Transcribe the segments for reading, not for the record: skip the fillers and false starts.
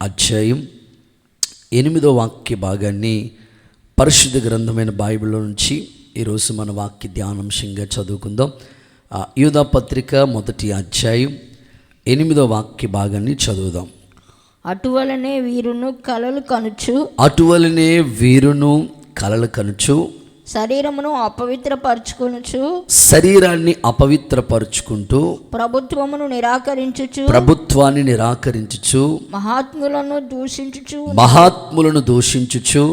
అధ్యాయం 8వ వాక్య భాగాన్ని పరిశుద్ధ గ్రంథమైన బైబిల్లో నుంచి ఈరోజు మన వాక్య ధ్యానాంశంగా చదువుకుందాం. యూదా పత్రిక 1వ అధ్యాయం 8వ వాక్య భాగాన్ని చదువుదాం. అటువలనే వీరును కలలు కనుచు శరీరాన్ని అపవిత్రపరచుకుంటూ ప్రభుత్వాన్ని నిరాకరించుచు మహాత్ములను దూషించుచు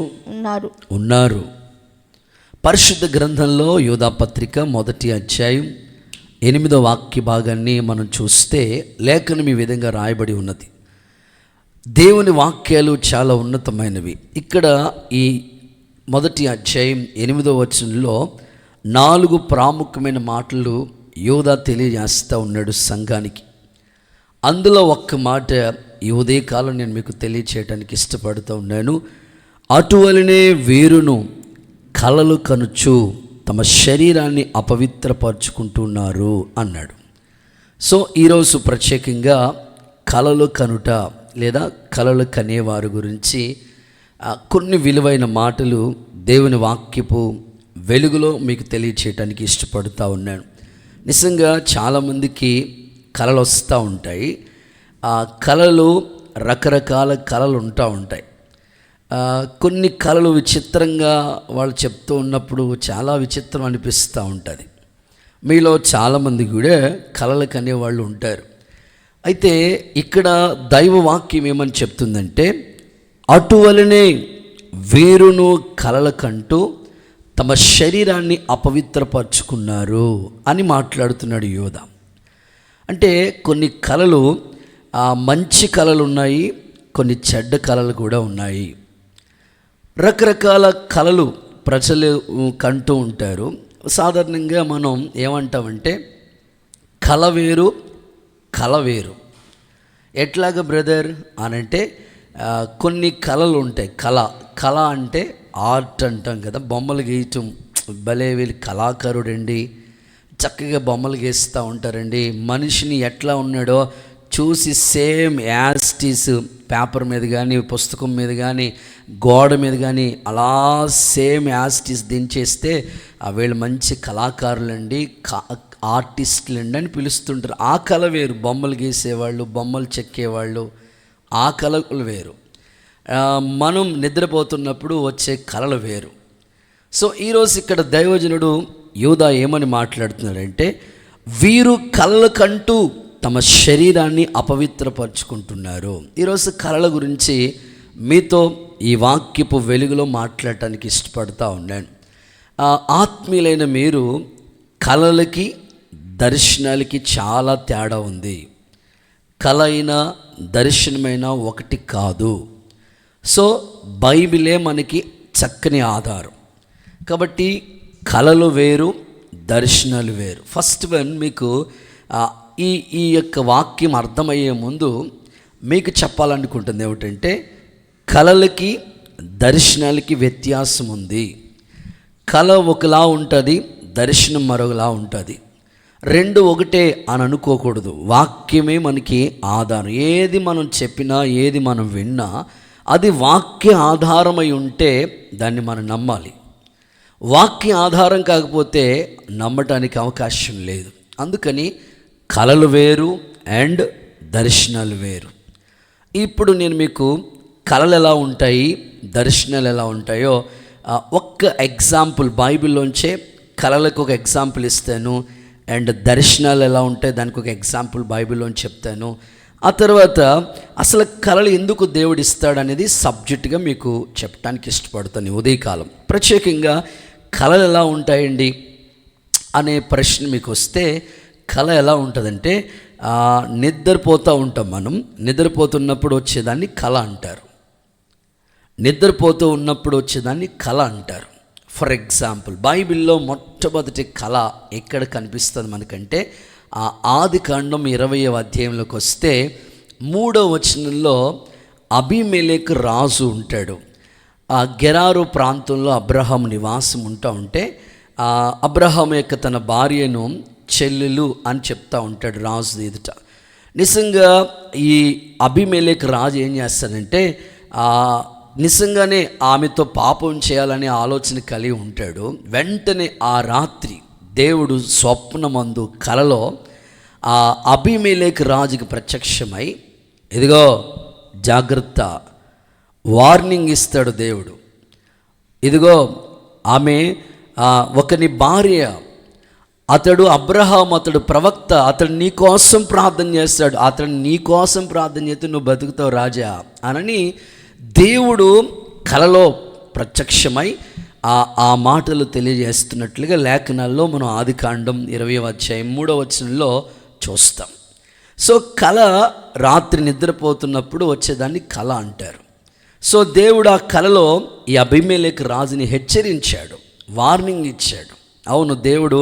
ఉన్నారు. పరిశుద్ధ గ్రంథంలో యూదా పత్రిక 1వ అధ్యాయం 8వ వాక్య భాగాన్ని మనం చూస్తే లేఖనం ఈ విధంగా రాయబడి ఉన్నది. దేవుని వాక్యాలు చాలా ఉన్నతమైనవి. ఇక్కడ ఈ 1వ అధ్యాయం 8వ వచనంలో 4 ప్రాముఖ్యమైన మాటలు యూదా తెలియజేస్తూ ఉన్నాడు సంఘానికి. అందులో ఒక్క మాట ఈ ఉదయకాలం నేను మీకు తెలియచేయడానికి ఇష్టపడుతూ ఉన్నాను. అటువలనే వీరును కలలు కనుచు తమ శరీరాన్ని అపవిత్రపరుచుకుంటున్నారు అన్నాడు. సో ఈరోజు ప్రత్యేకంగా కలలు కనుట లేదా కలలు కనేవారు గురించి కొన్ని విలువైన మాటలు దేవుని వాక్యపు వెలుగులో మీకు తెలియచేయటానికి ఇష్టపడుతూ ఉన్నాను. నిజంగా చాలామందికి కలలు వస్తూ ఉంటాయి. ఆ కలలు రకరకాల కలలు ఉంటాయి. కొన్ని కలలు విచిత్రంగా వాళ్ళు చెప్తూ ఉన్నప్పుడు చాలా విచిత్రం అనిపిస్తూ ఉంటుంది. మీలో చాలామంది కూడా కలలు కనేవాళ్ళు ఉంటారు. అయితే ఇక్కడ దైవ వాక్యం ఏమని చెప్తుందంటే, అటువలనే వీరును కలల కంటూ తమ శరీరాన్ని అపవిత్రపరుచుకున్నారు అని మాట్లాడుతున్నాడు యోధ. అంటే కొన్ని కళలు మంచి కళలు ఉన్నాయి, కొన్ని చెడ్డ కళలు కూడా ఉన్నాయి. రకరకాల కళలు ప్రజలు కంటూ ఉంటారు. సాధారణంగా మనం ఏమంటామంటే కళ వేరు, కళ వేరు. ఎట్లాగ బ్రదర్ అనంటే కొన్ని కళలు ఉంటాయి. కళ అంటే ఆర్ట్ అంటాం కదా, బొమ్మలు గీయటం. భలే వీళ్ళు కళాకారుడండి, చక్కగా బొమ్మలు గీస్తూ ఉంటారండి. మనిషిని ఎట్లా ఉన్నాడో చూసి సేమ్ యాస్టీస్ పేపర్ మీద కానీ పుస్తకం మీద కానీ గోడ మీద కానీ అలా సేమ్ యాస్టీస్ దించేస్తే వీళ్ళు మంచి కళాకారులండి, ఆర్టిస్టులండి అని పిలుస్తుంటారు. ఆ కళ వేరు. బొమ్మలు గీసేవాళ్ళు, బొమ్మలు చెక్కేవాళ్ళు, ఆ కళలు వేరు. మనం నిద్రపోతున్నప్పుడు వచ్చే కళలు వేరు. సో ఈరోజు ఇక్కడ దైవజనుడు యూదా ఏమని మాట్లాడుతున్నాడంటే, వీరు కళల కంటూ తమ శరీరాన్ని అపవిత్రపరుచుకుంటున్నారు. ఈరోజు కళల గురించి మీతో ఈ వాక్యపు వెలుగులో మాట్లాడటానికి ఇష్టపడుతూ ఉన్నాను. ఆత్మీయులైన మీరు, కళలకి దర్శనాలకి చాలా తేడా ఉంది. కళ అయినా దర్శనమైనా ఒకటి కాదు. సో బైబిలే మనకి చక్కని ఆధారం. కాబట్టి కళలు వేరు, దర్శనాలు వేరు. ఫస్ట్ వన్, మీకు ఈ యొక్క వాక్యం అర్థమయ్యే ముందు మీకు చెప్పాలనుకుంటుంది ఏమిటంటే, కళలకి దర్శనాలకి వ్యత్యాసం ఉంది. కళ ఒకలా ఉంటుంది, దర్శనం మరొకలా ఉంటుంది. రెండు ఒకటే అని అనుకోకూడదు. వాక్యమే మనకి ఆధారం. ఏది మనం చెప్పినా, ఏది మనం విన్నా అది వాక్య ఆధారమై ఉంటే దాన్ని మనం నమ్మాలి. వాక్య ఆధారం కాకపోతే నమ్మటానికి అవకాశం లేదు. అందుకని కళలు వేరు అండ్ దర్శనాలు వేరు. ఇప్పుడు నేను మీకు కళలు ఎలా ఉంటాయి, దర్శనాలు ఎలా ఉంటాయో ఒక్క ఎగ్జాంపుల్ బైబిల్లోంచే కళలకు ఒక ఎగ్జాంపుల్ ఇస్తాను. అండ్ దర్శనాలు ఎలా ఉంటాయి దానికి ఒక ఎగ్జాంపుల్ బైబిల్లో చెప్తాను. ఆ తర్వాత అసలు కళలు ఎందుకు దేవుడు ఇస్తాడు అనేది సబ్జెక్టుగా మీకు చెప్పడానికి ఇష్టపడతాను ఉదయకాలం. ప్రత్యేకంగా కళలు ఎలా ఉంటాయండి అనే ప్రశ్న మీకు వస్తే, కళ ఎలా ఉంటుందంటే, నిద్రపోతూ ఉంటాం మనం. నిద్రపోతున్నప్పుడు వచ్చేదాన్ని కళ అంటారు. నిద్రపోతూ ఉన్నప్పుడు వచ్చేదాన్ని కళ అంటారు. ఫర్ ఎగ్జాంపుల్ బైబిల్లో మొట్టమొదటి కళ ఎక్కడ కనిపిస్తుంది మనకంటే, ఆదికాండం 20వ అధ్యాయంలోకి వస్తే 3వ వచనంలో అబీమెలెకు రాజు ఉంటాడు. ఆ గెరారు ప్రాంతంలో అబ్రహాం నివాసం ఉంటే అబ్రహాం యొక్క తన భార్యను చెల్లెలు అని చెప్తా ఉంటాడు రాజు ఎదుట. నిజంగా ఈ అబీమెలెకు రాజు ఏం చేస్తాడంటే నిజంగానే ఆమెతో పాపం చేయాలనే ఆలోచన కలిగి ఉంటాడు. వెంటనే ఆ రాత్రి దేవుడు స్వప్నమందు కలలో ఆ అబీమెలెకు రాజుకి ప్రత్యక్షమై, ఇదిగో జాగ్రత్త, వార్నింగ్ ఇస్తాడు దేవుడు. ఇదిగో ఆమె ఒకని భార్య, అతడు అబ్రహాం, అతడు ప్రవక్త, అతడు నీ కోసం ప్రార్థన చేస్తాడు, అతడు నీ కోసం ప్రార్థన చేస్తే నువ్వు బతుకుతావు రాజా అనని దేవుడు కలలో ప్రత్యక్షమై ఆ మాటలు తెలియజేస్తున్నట్లుగా లేఖనాల్లో మనం ఆదికాండం 20వ అధ్యాయం 3వ వచనంలో చూస్తాం. సో కళ రాత్రి నిద్రపోతున్నప్పుడు వచ్చేదాన్ని కళ అంటారు. సో దేవుడు ఆ కళలో ఈ అబీమెలెకు రాజుని హెచ్చరించాడు, వార్నింగ్ ఇచ్చాడు. అవును, దేవుడు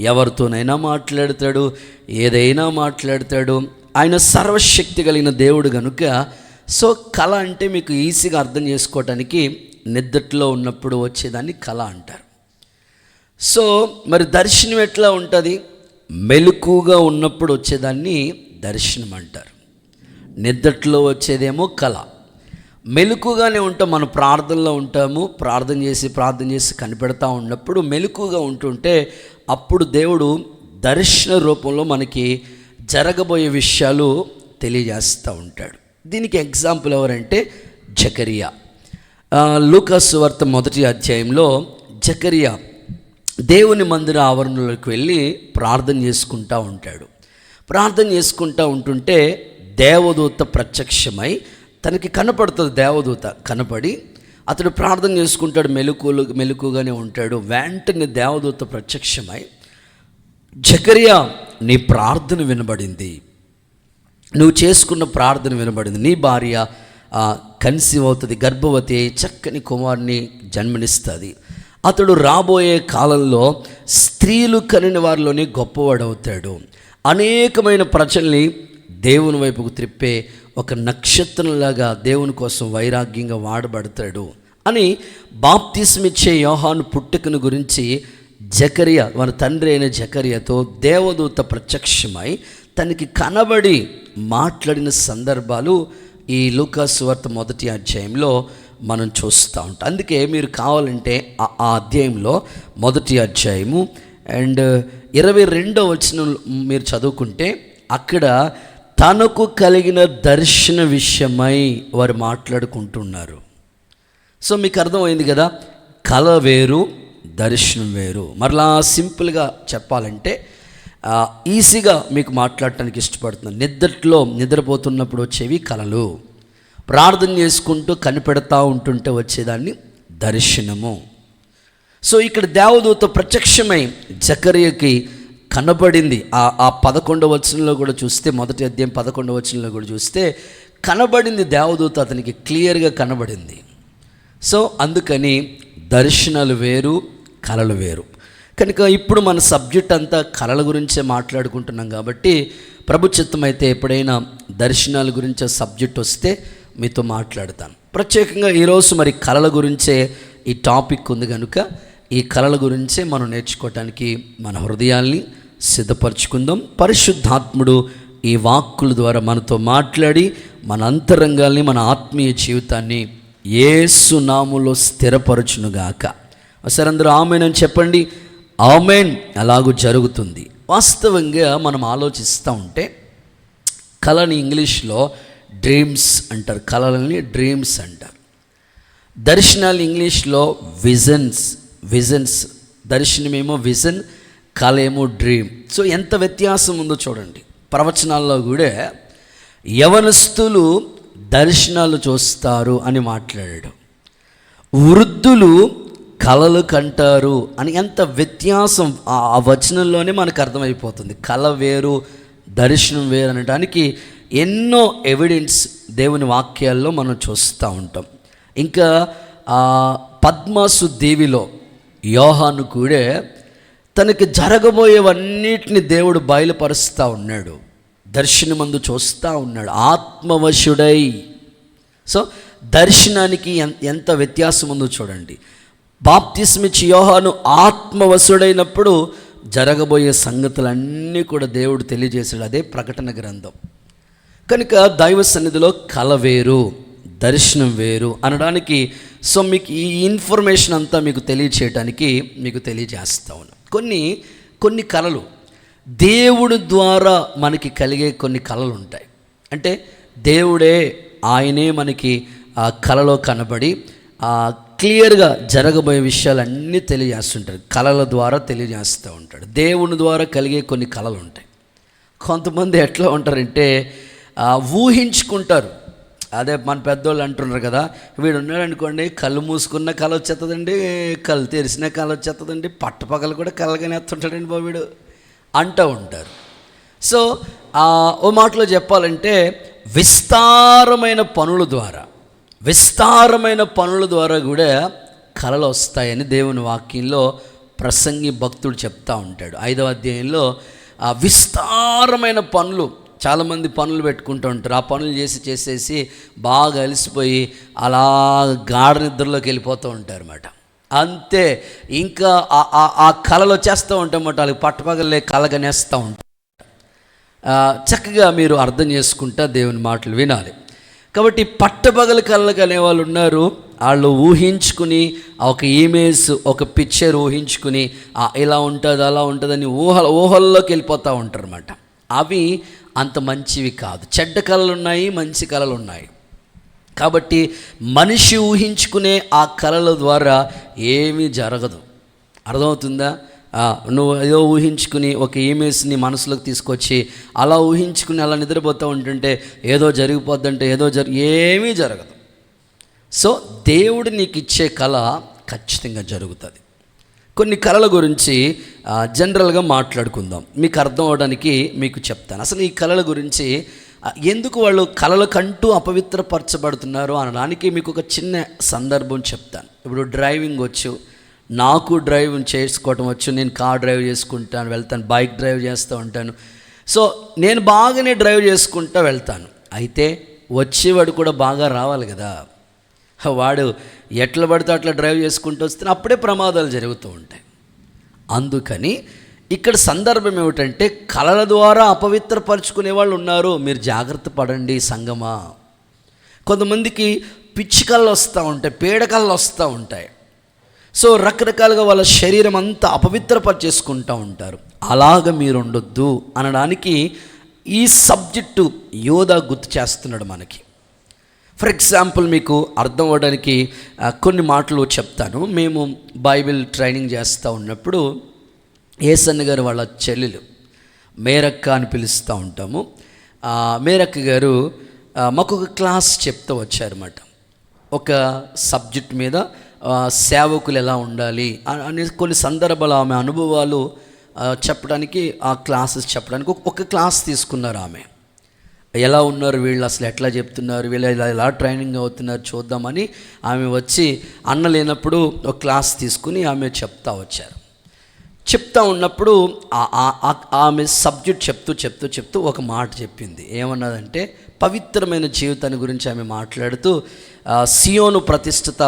ఎవరితోనైనా మాట్లాడతాడు, ఏదైనా మాట్లాడతాడు. ఆయన సర్వశక్తి కలిగిన దేవుడు కనుక సో కళ అంటే మీకు ఈజీగా అర్థం చేసుకోవటానికి నిద్రలో ఉన్నప్పుడు వచ్చేదాన్ని కళ అంటారు. సో మరి దర్శనం ఎట్లా ఉంటుంది? మెలకుగా ఉన్నప్పుడు వచ్చేదాన్ని దర్శనం అంటారు. నిద్రలో వచ్చేదేమో కళ. మెలకుగానే ఉంటాం, మనం ప్రార్థనలో ఉంటాము, ప్రార్థన చేసి కనిపెడతా ఉన్నప్పుడు మెలకుగా ఉంటుంటే అప్పుడు దేవుడు దర్శన రూపంలో మనకి జరగబోయే విషయాలు తెలియజేస్తూ ఉంటాడు. దీనికి ఎగ్జాంపుల్ ఎవరంటే జకరియా. లూకా సువార్త 1వ అధ్యాయంలో జకరియా దేవుని మందిర ఆవరణలోకి వెళ్ళి ప్రార్థన చేసుకుంటూ ఉంటాడు. ప్రార్థన చేసుకుంటూ ఉంటుంటే దేవదూత ప్రత్యక్షమై తనకి కనపడుతుంది. దేవదూత కనపడి అతడు ప్రార్థన చేసుకుంటాడు, మెలకుగానే ఉంటాడు. వెంటనే దేవదూత ప్రత్యక్షమై, జకరియా నీ ప్రార్థన వినబడింది, నువ్వు చేసుకున్న ప్రార్థన వినబడింది, నీ భార్య కన్సీవ్ అవుతుంది, గర్భవతి అయి చక్కని కుమారుని జన్మనిస్తుంది. అతడు రాబోయే కాలంలో స్త్రీలు కనిన వారిలోనే గొప్పవాడవుతాడు, అనేకమైన ప్రజల్ని దేవుని వైపుకు త్రిప్పే ఒక నక్షత్రంలాగా దేవుని కోసం వైరాగ్యంగా వాడబడతాడు అని బాప్తిస్మిచ్చే యోహాను పుట్టుకను గురించి జకరియా, మన తండ్రి అయిన జకరియాతో దేవదూత ప్రత్యక్షమై తనకి కనబడి మాట్లాడిన సందర్భాలు ఈ లూకా సువార్త 1వ అధ్యాయంలో మనం చూస్తూ ఉంటాం. అందుకే మీరు కావాలంటే ఆ అధ్యాయంలో 1వ అధ్యాయము అండ్ 22వ వచనం మీరు చదువుకుంటే అక్కడ తనకు కలిగిన దర్శన విషయమై వారు మాట్లాడుకుంటున్నారు. సో మీకు అర్థమైంది కదా, కళ వేరు, దర్శనం వేరు. మరలా సింపుల్గా చెప్పాలంటే ఈజీగా మీకు మాట్లాడటానికి ఇష్టపడుతున్నాను. నిద్రపోతున్నప్పుడు వచ్చేవి కళలు, ప్రార్థన చేసుకుంటూ కనిపెడతా ఉంటుంటే వచ్చేదాన్ని దర్శనము. సో ఇక్కడ దేవదూత ప్రత్యక్షమై జకరియకి కనబడింది. ఆ 11వ వచనంలో కూడా చూస్తే, 1వ అధ్యాయం 11వ వచనంలో కూడా చూస్తే కనబడింది, దేవదూత అతనికి క్లియర్గా కనబడింది. సో అందుకని దర్శనాలు వేరు, కళలు వేరు. కనుక ఇప్పుడు మన సబ్జెక్ట్ అంతా కళల గురించే మాట్లాడుకుంటున్నాం కాబట్టి ప్రభు చిత్తం అయితే ఎప్పుడైనా దర్శనాల గురించే సబ్జెక్ట్ వస్తే మీతో మాట్లాడతాను. ప్రత్యేకంగా ఈరోజు మరి కళల గురించే ఈ టాపిక్ ఉంది కనుక ఈ కళల గురించే మనం నేర్చుకోవటానికి మన హృదయాల్ని సిద్ధపరచుకుందాం. పరిశుద్ధాత్ముడు ఈ వాక్కుల ద్వారా మనతో మాట్లాడి మన అంతరంగాల్ని, మన ఆత్మీయ జీవితాన్ని యేసు నామములో స్థిరపరచునుగాక. ఒకసారి అందరూ ఆమేన్ అని చెప్పండి. ఆమేన్. అలాగూ జరుగుతుంది. వాస్తవంగా మనం ఆలోచిస్తూ ఉంటే కళని ఇంగ్లీష్లో డ్రీమ్స్ అంటారు, కళలని డ్రీమ్స్ అంటారు. దర్శనాలు ఇంగ్లీష్లో విజన్స్. దర్శనమేమో విజన్, కళ ఏమో డ్రీమ్. సో ఎంత వ్యత్యాసం ఉందో చూడండి. ప్రవచనాల్లో కూడా యవనస్తులు దర్శనాలు చూస్తారు అని మాట్లాడాడు, వృద్ధులు కళలు కంటారు అని. ఎంత వ్యత్యాసం ఆ వచనంలోనే మనకు అర్థమైపోతుంది. కళ వేరు, దర్శనం వేరు అనడానికి ఎన్నో ఎవిడెన్స్ దేవుని వాక్యాల్లో మనం చూస్తూ ఉంటాం. ఇంకా పద్మాసు దేవిలో యోహాను కూడా తనకి జరగబోయేవన్నిటిని దేవుడు బయలుపరుస్తూ ఉన్నాడు, దర్శనమందు చూస్తూ ఉన్నాడు, ఆత్మవశుడై. సో దర్శనానికి ఎంత వ్యత్యాసం ఉందో చూడండి. బాప్తిస్మిచ్చి యోహాను ఆత్మవశుడైనప్పుడు జరగబోయే సంగతులన్నీ కూడా దేవుడు తెలియజేశాడు. అదే ప్రకటన గ్రంథం. కనుక దైవ సన్నిధిలో కల వేరు, దర్శనం వేరు అనడానికి సో మీకు ఈ ఇన్ఫర్మేషన్ అంతా మీకు తెలియచేయడానికి మీకు తెలియజేస్తా ఉన్నాను. కొన్ని కళలు దేవుడి ద్వారా మనకి కలిగే కొన్ని కళలు ఉంటాయి. అంటే దేవుడే, ఆయనే మనకి ఆ కళలో కనబడి క్లియర్గా జరగబోయే విషయాలన్నీ తెలియజేస్తుంటాడు. కళల ద్వారా తెలియజేస్తూ ఉంటాడు. దేవుని ద్వారా కలిగే కొన్ని కళలు ఉంటాయి. కొంతమంది ఎట్లా ఉంటారంటే ఊహించుకుంటారు. అదే మన పెద్దోళ్ళు అంటున్నారు కదా, వీడు ఉన్నాడు అనుకోండి, కళ్ళు మూసుకున్న కళ వచ్చేస్తుందండి, కళ్ళు తెరిసిన కళ వచ్చేస్తుందండి, పట్టపగలు కూడా కళ్ళగానే ఎత్తుంటాడండి బాబు వీడు అంటూ ఉంటారు. సో ఓ మాటలో చెప్పాలంటే విస్తారమైన పనుల ద్వారా కూడా కళలు వస్తాయని దేవుని వాక్యంలో ప్రసంగి భక్తుడు చెప్తా ఉంటాడు. 5వ అధ్యాయంలో విస్తారమైన పనులు, చాలామంది పనులు పెట్టుకుంటూ ఉంటారు. ఆ పనులు చేసేసి బాగా అలసిపోయి అలా గాఢ నిద్రలోకి వెళ్ళిపోతూ ఉంటారు అన్నమాట. అంతే, ఇంకా ఆ కళలు వచ్చేస్తూ ఉంటాయన్నమాట. వాళ్ళకి పట్టపగలే కలగనేస్తూ ఉంటారు. చక్కగా మీరు అర్థం చేసుకుంటా దేవుని మాటలు వినాలి. కాబట్టి పట్టపగలు కళ్ళకు అనేవాళ్ళు ఉన్నారు. వాళ్ళు ఊహించుకుని ఒక ఇమేజ్, ఒక పిక్చర్ ఊహించుకుని ఇలా ఉంటుంది అలా ఉంటుందని ఊహల్లోకి వెళ్ళిపోతూ ఉంటారు అన్నమాట. అవి అంత మంచివి కాదు. చెడ్డ కళలు ఉన్నాయి, మంచి కళలు ఉన్నాయి. కాబట్టి మనిషి ఊహించుకునే ఆ కళల ద్వారా ఏమీ జరగదు. అర్థమవుతుందా? నువ్వు ఏదో ఊహించుకుని ఒక ఇమేజ్ని మనసులోకి తీసుకొచ్చి అలా ఊహించుకుని అలా నిద్రపోతూ ఉంటుంటే ఏదో జరిగిపోద్దంటే ఏమీ జరగదు. సో దేవుడు నీకు ఇచ్చే కళ ఖచ్చితంగా జరుగుతుంది. కొన్ని కళల గురించి జనరల్గా మాట్లాడుకుందాం. మీకు అర్థం అవడానికి మీకు చెప్తాను. అసలు ఈ కళల గురించి ఎందుకు వాళ్ళు కళలకంటూ అపవిత్రపరచబడుతున్నారు అనడానికి మీకు ఒక చిన్న సందర్భం చెప్తాను. ఇప్పుడు డ్రైవింగ్ వచ్చు, నాకు డ్రైవింగ్ చేసుకోవటం వచ్చు. నేను కార్ డ్రైవ్ చేసుకుంటాను, వెళ్తాను, బైక్ డ్రైవ్ చేస్తూ ఉంటాను. సో నేను బాగానే డ్రైవ్ చేసుకుంటూ వెళ్తాను. అయితే వచ్చేవాడు కూడా బాగా రావాలి కదా. వాడు ఎట్లా పడితే అట్లా డ్రైవ్ చేసుకుంటూ వస్తే అప్పుడే ప్రమాదాలు జరుగుతూ ఉంటాయి. అందుకని ఇక్కడ సందర్భం ఏమిటంటే కళల ద్వారా అపవిత్రపరుచుకునే వాళ్ళు ఉన్నారు. మీరు జాగ్రత్త పడండి సంగమా. కొంతమందికి పిచ్చి కళ్ళు వస్తూ ఉంటాయి, పీడకళ్ళు వస్తూ ఉంటాయి. సో రకరకాలుగా వాళ్ళ శరీరం అంతా అపవిత్రపరిచేసుకుంటూ ఉంటారు. అలాగ మీరు ఉండొద్దు అనడానికి ఈ సబ్జెక్టు యోధ గుర్తు చేస్తున్నాడు మనకి. ఫర్ ఎగ్జాంపుల్ మీకు అర్థం అవ్వడానికి కొన్ని మాటలు చెప్తాను. మేము బైబిల్ ట్రైనింగ్ చేస్తూ ఉన్నప్పుడు ఏసన్న గారు వాళ్ళ చెల్లెలు మేరక్క అని పిలుస్తూ ఉంటాము. మేరక్క గారు మాకు ఒక క్లాస్ చెప్తూ వచ్చారన్నమాట. ఒక సబ్జెక్ట్ మీద సేవకులు ఎలా ఉండాలి అనే కొన్ని సందర్భాలు ఆమె అనుభవాలు చెప్పడానికి, ఆ క్లాసెస్ చెప్పడానికి ఒక క్లాస్ తీసుకున్నారు. ఆమె ఎలా ఉన్నారు వీళ్ళు, అసలు ఎట్లా చెప్తున్నారు, వీళ్ళు ఎలా ట్రైనింగ్ అవుతున్నారు చూద్దామని ఆమె వచ్చి అన్న లేనప్పుడు ఒక క్లాస్ తీసుకుని ఆమె చెప్తా వచ్చారు. చెప్తా ఉన్నప్పుడు ఆమె సబ్జెక్ట్ చెప్తూ ఒక మాట చెప్పింది. ఏమన్నదంటే పవిత్రమైన జీవితాన్ని గురించి ఆమె మాట్లాడుతూ సియోను ప్రతిష్ఠిత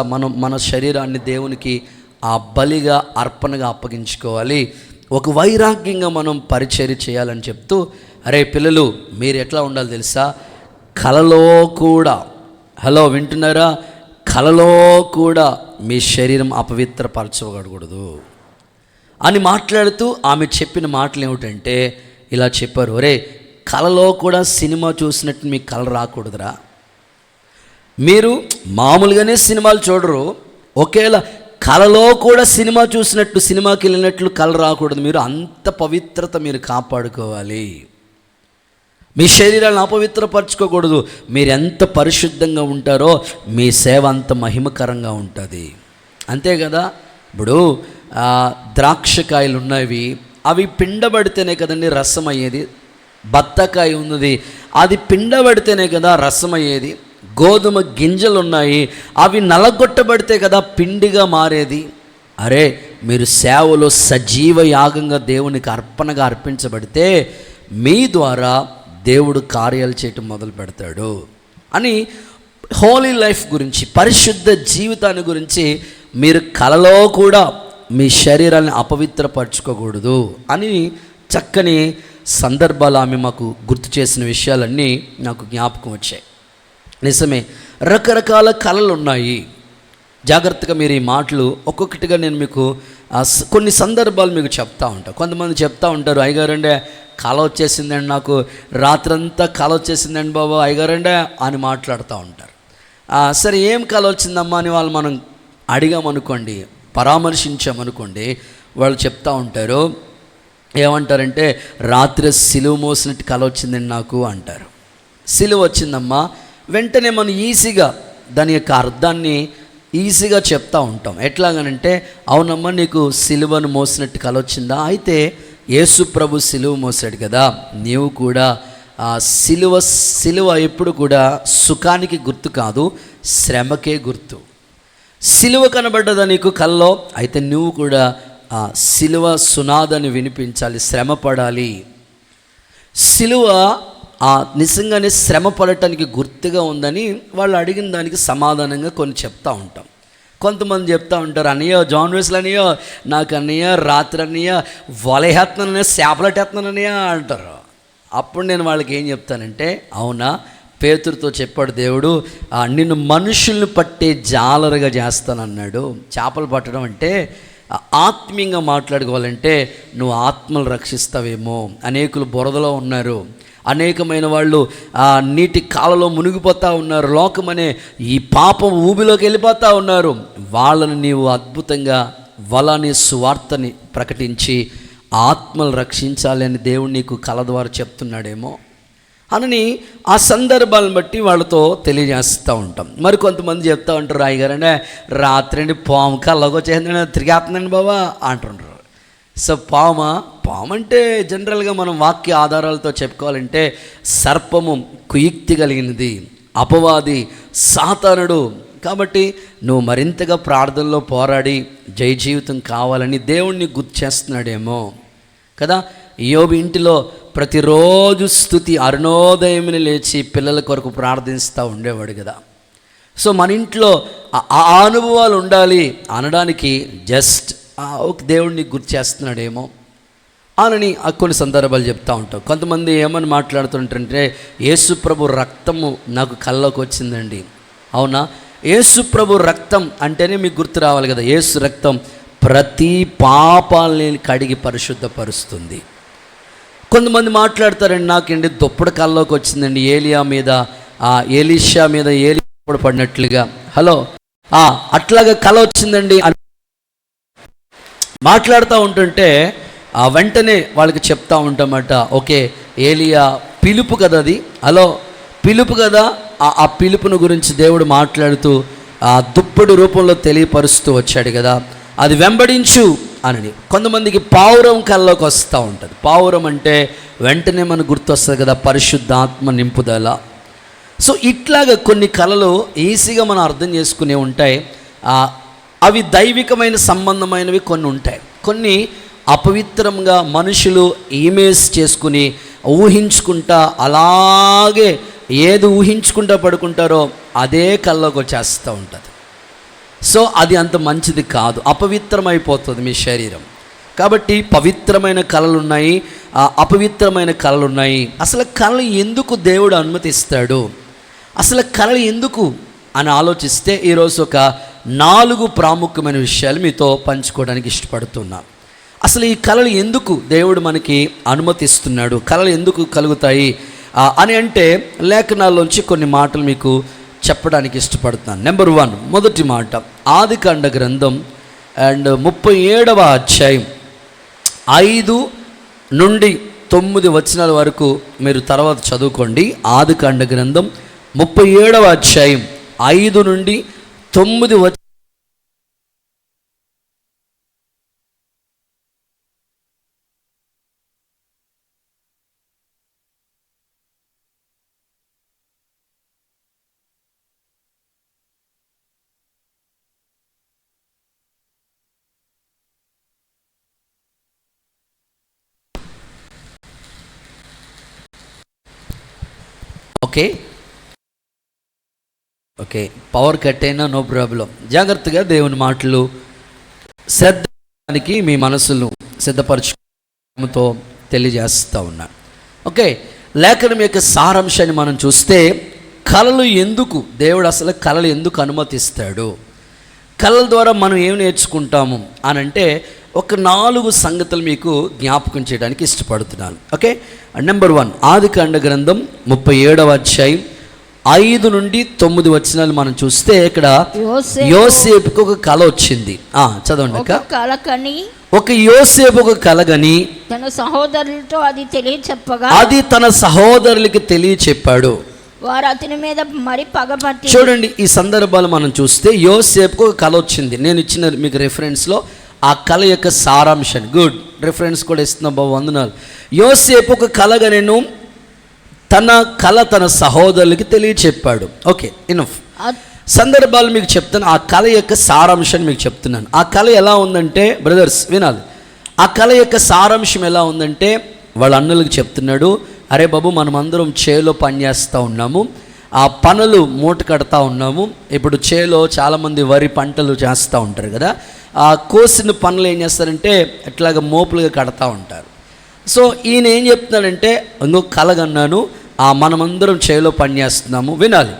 మన శరీరాన్ని దేవునికి ఆ బలిగా అర్పణగా అప్పగించుకోవాలి, ఒక వైరాగ్యంగా మనం పరిచర్య చేయాలని చెప్తూ, అరే పిల్లలు మీరు ఎట్లా ఉండాలి తెలుసా, కలలో కూడా, హలో వింటున్నారా, కలలో కూడా మీ శరీరం అపవిత్రపరచకూడదు అని మాట్లాడుతూ ఆమె చెప్పిన మాటలు ఏమిటంటే ఇలా చెప్పారు. ఒరే కలలో కూడా సినిమా చూసినట్టు మీకు కళ రాకూడదురా. మీరు మామూలుగానే సినిమాలు చూడరు, ఒకేలా కళలో కూడా సినిమా చూసినట్టు, సినిమాకి వెళ్ళినట్లు కళ రాకూడదు. మీరు అంత పవిత్రత మీరు కాపాడుకోవాలి. మీ శరీరాలను అపవిత్రపరచుకోకూడదు. మీరు ఎంత పరిశుద్ధంగా ఉంటారో మీ సేవ అంత మహిమకరంగా ఉంటుంది. అంతే కదా. ఇప్పుడు ద్రాక్షకాయలు ఉన్నవి, అవి పిండబడితేనే కదండి రసం అయ్యేది. బత్తకాయ ఉన్నది, అది పిండబడితేనే కదా రసం అయ్యేది. గోధుమ గింజలు ఉన్నాయి, అవి నలగొట్టబడితే కదా పిండిగా మారేది. అరే మీరు సేవలో సజీవ యాగంగా దేవునికి అర్పణగా అర్పించబడితే మీ ద్వారా దేవుడు కార్యాలు చేయటం మొదలు పెడతాడు అని హోలీ లైఫ్ గురించి, పరిశుద్ధ జీవితాన్ని గురించి మీరు కలలో కూడా మీ శరీరాన్ని అపవిత్రపరచుకోకూడదు అని చక్కని సందర్భాలు ఆమె మాకు గుర్తు చేసిన విషయాలన్నీ నాకు జ్ఞాపకం వచ్చాయి. నిజమే, రకరకాల కళలు ఉన్నాయి. జాగ్రత్తగా మీరు ఈ మాటలు ఒక్కొక్కటిగా నేను మీకు కొన్ని సందర్భాలు మీకు చెప్తా ఉంటాను. కొంతమంది చెప్తా ఉంటారు, అయ్యగారండే కళ వచ్చేసిందండి, నాకు రాత్రంతా కళ వచ్చేసిందండి బాబు అయ్యగారండే అని మాట్లాడుతూ ఉంటారు. సరే ఏం కళ వచ్చిందమ్మా అని వాళ్ళు మనం అడిగామనుకోండి, పరామర్శించామనుకోండి, వాళ్ళు చెప్తా ఉంటారు, ఏమంటారంటే రాత్రి సిలువ మోసినట్టు కళ వచ్చిందండి నాకు అంటారు. సిలువ వచ్చిందమ్మా, వెంటనే మనం ఈజీగా దాని యొక్క అర్థాన్ని ఈజీగా చెప్తా ఉంటాం. ఎట్లాగనంటే, అవునమ్మా నీకు సిలువను మోసినట్టు కళ వచ్చిందా, అయితే యేసు ప్రభు సిలువ మోసాడు కదా, నీవు కూడా సిలువ ఎప్పుడు కూడా సుఖానికి గుర్తు కాదు, శ్రమకే గుర్తు. సిలువ కనబడ్డదా నీకు కల్లో, అయితే నువ్వు కూడా సిలువ సునాదని వినిపించాలి, శ్రమ పడాలి. సిలువ నిజంగానే శ్రమ పడటానికి గుర్తుగా ఉందని వాళ్ళు అడిగిన దానికి సమాధానంగా కొన్ని చెప్తా ఉంటాం. కొంతమంది చెప్తా ఉంటారు, అన్నయ్య జాన్ వెస్లీ అన్నయ్య, నాకు అన్నయ్య రాత్రి అన్నయ్య వలహేస్తున్నానన్నయ్య, చేపలటేస్తున్నానన్నయ్య అంటారు. అప్పుడు నేను వాళ్ళకి ఏం చెప్తానంటే, అవునా, పేతురుతో చెప్పాడు దేవుడు, నిన్ను మనుషుల్ని పట్టే జాలరుగా చేస్తానన్నాడు. చేపలు పట్టడం అంటే ఆత్మీయంగా మాట్లాడుకోవాలంటే నువ్వు ఆత్మలు రక్షిస్తావేమో. అనేకులు బురదలో ఉన్నారు, అనేకమైన వాళ్ళు నీటి కాలలో మునిగిపోతూ ఉన్నారు, లోకమనే ఈ పాపం ఊబిలోకి వెళ్ళిపోతూ ఉన్నారు. వాళ్ళని నీవు అద్భుతంగా వలని సువార్తని ప్రకటించి ఆత్మలు రక్షించాలి అని దేవుడు నీకు కళ ద్వారా చెప్తున్నాడేమో అని ఆ సందర్భాలను బట్టి వాళ్ళతో తెలియజేస్తూ ఉంటాం. మరి కొంతమంది చెప్తూ ఉంటారు, రాయిగారంటే రాత్రి అండి పాము కళ్ళకు వచ్చేసిందండి, తిరిగేస్తుందండి బాబా అంటుంటారు. సో పాము అంటే జనరల్గా మనం వాక్య ఆధారాలతో చెప్పుకోవాలంటే సర్పము కుయుక్తి కలిగినది, అపవాది, సాతానుడు. కాబట్టి నువ్వు మరింతగా ప్రార్థనలో పోరాడి జయ జీవితం కావాలని దేవుణ్ణి గుర్తు చేస్తున్నాడేమో కదా. యోబు ఇంటిలో ప్రతిరోజు స్తుతి, అరుణోదయముని లేచి పిల్లల కొరకు ప్రార్థిస్తూ ఉండేవాడు కదా. సో మన ఇంట్లో ఆ అనుభవాలు ఉండాలి అనడానికి జస్ట్ ఒక దేవుడిని గుర్తు చేస్తున్నాడేమో అని కొన్ని సందర్భాలు చెప్తూ ఉంటాం. కొంతమంది ఏమని మాట్లాడుతుంటారంటే, యేసు ప్రభు రక్తము నాకు కళ్ళకు వచ్చిందండి. అవునా, యేసు ప్రభు రక్తం అంటేనే మీకు గుర్తు రావాలి కదా, యేసు రక్తం ప్రతి పాపాలని కడిగి పరిశుద్ధపరుస్తుంది. కొంతమంది మాట్లాడతారండి, నాకండి దుప్పటి కళ్ళలోకి వచ్చిందండి, ఏలియా మీద ఎలీషా మీద ఏలియా పడినట్లుగా. హలో, అట్లాగా కళ వచ్చిందండి అని మాట్లాడుతూ ఉంటుంటే వెంటనే వాళ్ళకి చెప్తా ఉంటామట, ఓకే ఏలియా పిలుపు కదా అది, హలో పిలుపు కదా, ఆ పిలుపును గురించి దేవుడు మాట్లాడుతూ దుప్పటి రూపంలో తెలియపరుస్తూ వచ్చాడు కదా, అది వెంబడించు అని. కొంతమందికి పావురం కళ్ళలోకి వస్తూ ఉంటుంది. పావురం అంటే వెంటనే మనకు గుర్తొస్తుంది కదా, పరిశుద్ధాత్మ నింపుదల. సో ఇట్లాగా కొన్ని కళలు ఈజీగా మనం అర్థం చేసుకునే ఉంటాయి. అవి దైవికమైన సంబంధమైనవి కొన్ని ఉంటాయి, కొన్ని అపవిత్రంగా మనుషులు ఇమేజ్ చేసుకుని ఊహించుకుంటా అలాగే ఏది ఊహించుకుంటా పడుకుంటారో అదే కళ్ళలోకి వచ్చేస్తూ ఉంటుంది. సో అది అంత మంచిది కాదు, అపవిత్రమైపోతుంది మీ శరీరం. కాబట్టి పవిత్రమైన కళలు ఉన్నాయి, అపవిత్రమైన కళలు ఉన్నాయి. అసలు కళలు ఎందుకు దేవుడు అనుమతిస్తాడు, అసలు కళలు ఎందుకు అని ఆలోచిస్తే ఈరోజు ఒక 4 ప్రాముఖ్యమైన విషయాలు మీతో పంచుకోవడానికి ఇష్టపడుతున్నాను. అసలు ఈ కళలు ఎందుకు దేవుడు మనకి అనుమతిస్తున్నాడు, కళలు ఎందుకు కలుగుతాయి అని అంటే లేఖనాల్లోంచి కొన్ని మాటలు మీకు చెప్పడానికి ఇష్టపడుతున్నాను. నెంబర్ 1, మొదటి మాట, ఆదికాండ గ్రంథం 37వ అధ్యాయం 5 నుండి 9 వచనాల వరకు మీరు తర్వాత చదువుకోండి. ఆదికాండ గ్రంథం 37వ అధ్యాయం 5 నుండి 9 వచనాలు. ఓకే, పవర్ కట్ అయినా నో ప్రాబ్లం. జాగ్రత్తగా దేవుని మాటలు శ్రద్ధకి మీ మనసును సిద్ధపరచుతో తెలియజేస్తూ ఉన్నాను. ఓకే, లేఖనం యొక్క సారాంశాన్ని మనం చూస్తే కళలు ఎందుకు దేవుడు అసలు కళలు ఎందుకు అనుమతిస్తాడు, కళల ద్వారా మనం ఏం నేర్చుకుంటాము అని అంటే ఒక 4 సంగతులు మీకు జ్ఞాపకం చేయడానికి ఇష్టపడుతున్నాను. ఓకే, నెంబర్ 1 ఆదికాండ గ్రంథం 37వ అధ్యాయం 5 నుండి 9 వచనాలు మనం చూస్తే ఇక్కడ యోసేపుకు ఒక కళ వచ్చింది. చదవండి అక్క. ఒక యోసేపు ఒక కలగని తన సహోదరులతో అది తన సహోదరులకి తెలియచెప్పాడు. వారు అతని మీద మరి పగపట్టి. చూడండి, ఈ సందర్భాలు మనం చూస్తే యోసేపుకు ఒక కళ వచ్చింది. నేను ఇచ్చిన మీకు రెఫరెన్స్లో ఆ కళ యొక్క సారాంశాన్ని, గుడ్ రెఫరెన్స్ కూడా ఇస్తున్నా బాబు, వందనాలు. యోసేపు ఒక కలగనెను తన కళ తన సహోదరులకి తెలియచెప్పాడు. Okay, enough. సందర్భాలు మీకు చెప్తాను, ఆ కళ యొక్క సారాంశాన్ని మీకు చెప్తున్నాను. ఆ కళ ఎలా ఉందంటే బ్రదర్స్ వినాలి, ఆ కళ యొక్క సారాంశం ఎలా ఉందంటే వాళ్ళ అన్నలకు చెప్తున్నాడు, అరే బాబు మనం అందరం చేలో పని చేస్తూ ఉన్నాము, ఆ పనులు మూట కడతా ఉన్నాము. ఇప్పుడు చేలో చాలామంది వరి పంటలు చేస్తూ ఉంటారు కదా, ఆ కోసిన పనులు ఏం చేస్తారంటే ఇట్లాగ మోపులుగా కడతా ఉంటారు. సో ఈయన ఏం చెప్తున్నాడంటే ఇంకొక కలగన్నాను, మనమందరం చేలో పని చేస్తున్నాము. వినాలి,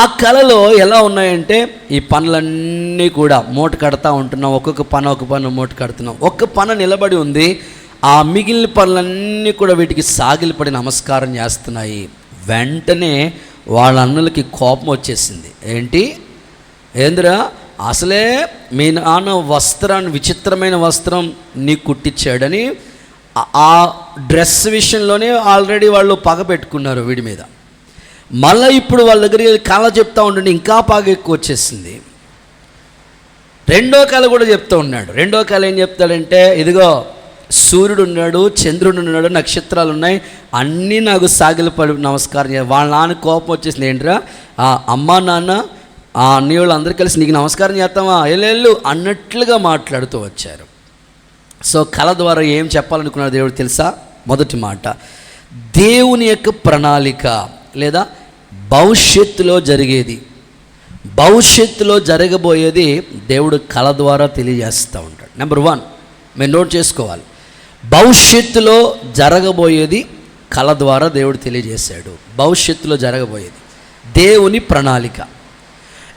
ఆ కళలో ఎలా ఉన్నాయంటే ఈ పనులన్నీ కూడా మూట కడతా ఉంటున్నాం, ఒక్కొక్క పను మూట కడుతున్నాం. ఒక్క పన నిలబడి ఉంది, ఆ మిగిలిన పనులన్నీ కూడా వీటికి సాగిలిపడి నమస్కారం చేస్తున్నాయి. వెంటనే వాళ్ళ అన్నలకి కోపం వచ్చేసింది. ఏందిరా అసలే మీ నాన్న వస్త్రాన్ని, విచిత్రమైన వస్త్రం నీకు కుట్టించాడని ఆ డ్రెస్ విషయంలోనే ఆల్రెడీ వాళ్ళు పగ పెట్టుకున్నారు వీడి మీద. మళ్ళీ ఇప్పుడు వాళ్ళ దగ్గరికి కళ చెప్తా ఉండండి, ఇంకా పగ ఎక్కువ వచ్చేసింది. రెండో కళ కూడా చెప్తూ ఉన్నాడు. రెండో కళ ఏం చెప్తాడంటే, ఇదిగో సూర్యుడు ఉన్నాడు, చంద్రుడు ఉన్నాడు, నక్షత్రాలు ఉన్నాయి, అన్నీ నాకు సాగిలపడి నమస్కారం చేయాలి. వాళ్ళ నాన్న కోపం వచ్చేసింది. ఏంట్రా అమ్మా నాన్న అన్ని వాళ్ళు అందరూ కలిసి నీకు నమస్కారం చేస్తామా, ఎల్లు అన్నట్లుగా మాట్లాడుతూ వచ్చారు. సో కళ ద్వారా ఏం చెప్పాలనుకున్నాడు దేవుడు తెలుసా? మొదటి మాట, దేవుని యొక్క ప్రణాళిక లేదా భవిష్యత్తులో జరగబోయేది దేవుడు కళ ద్వారా తెలియజేస్తూ ఉంటాడు. నెంబర్ 1 మీరు నోట్ చేసుకోవాలి, భవిష్యత్తులో జరగబోయేది కళ ద్వారా దేవుడు తెలియజేశాడు. భవిష్యత్తులో జరగబోయేది దేవుని ప్రణాళిక.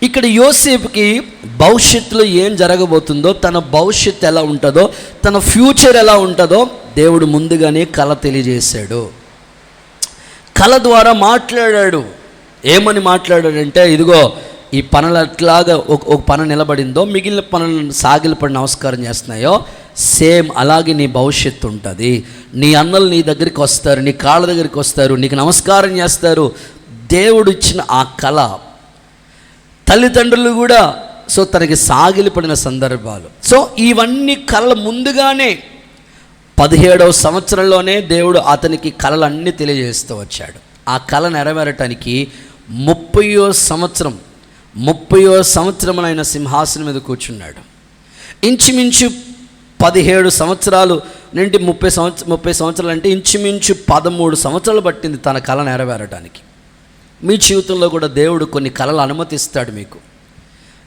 ఇక్కడ యోసేపుకి భవిష్యత్తులో ఏం జరగబోతుందో, తన భవిష్యత్తు ఎలా ఉంటుందో, తన ఫ్యూచర్ ఎలా ఉంటుందో దేవుడు ముందుగానే కళ తెలియజేశాడు. కళ ద్వారా మాట్లాడాడు. ఏమని మాట్లాడాడంటే, ఇదిగో ఈ పనులు అట్లాగా ఒక పని నిలబడిందో మిగిలిన పనులను సాగిలపడి నమస్కారం చేస్తున్నాయో సేమ్ అలాగే నీ భవిష్యత్తు ఉంటుంది. నీ అన్నలు నీ దగ్గరికి వస్తారు, నీ కాళ్ళ దగ్గరికి వస్తారు, నీకు నమస్కారం చేస్తారు. దేవుడు ఇచ్చిన ఆ కళ తల్లిదండ్రులు కూడా సో తనకి సాగిలిపడిన సందర్భాలు. సో ఇవన్నీ కళలు ముందుగానే 17వ సంవత్సరంలోనే దేవుడు అతనికి కళలన్నీ తెలియజేస్తూ వచ్చాడు. ఆ కళ నెరవేరటానికి 30వ సంవత్సరం ఆయన సింహాసనం మీద కూర్చున్నాడు. ఇంచుమించు 17 సంవత్సరాలు నుండి 30 సంవత్సరాలు అంటే ఇంచుమించు 13 సంవత్సరాలు పట్టింది తన కళ నెరవేరటానికి. మీ జీవితంలో కూడా దేవుడు కొన్ని కళలు అనుమతిస్తాడు. మీకు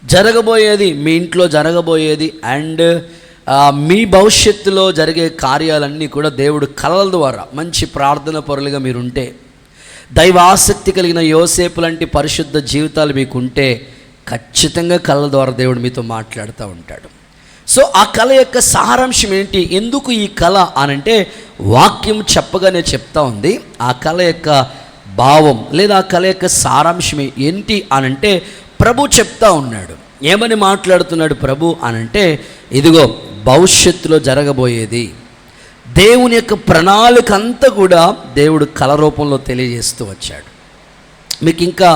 జరగబోయేది, మీ ఇంట్లో జరగబోయేది అండ్ మీ భవిష్యత్తులో జరిగే కార్యాలన్నీ కూడా దేవుడు కళల ద్వారా, మంచి ప్రార్థన పరులుగా మీరుంటే, దైవ ఆసక్తి కలిగిన యోసేపు లాంటి పరిశుద్ధ జీవితాలు మీకుంటే ఖచ్చితంగా కళల ద్వారా దేవుడు మీతో మాట్లాడుతూ ఉంటాడు. సో ఆ కళ యొక్క సారాంశం ఏంటి, ఎందుకు ఈ కళ అనంటే వాక్యం చెప్పగానే చెప్తా ఉంది. ఆ కళ యొక్క భావం లేదా ఆ కళ యొక్క సారాంశం ఏంటి అనంటే ప్రభు చెప్తా ఉన్నాడు. ఏమని మాట్లాడుతున్నాడు ప్రభు అనంటే, ఇదిగో భవిష్యత్తులో జరగబోయేది దేవుని యొక్క ప్రణాళిక అంతా కూడా దేవుడు కళ రూపంలో తెలియజేస్తూ వచ్చాడు. మీకు ఇంకా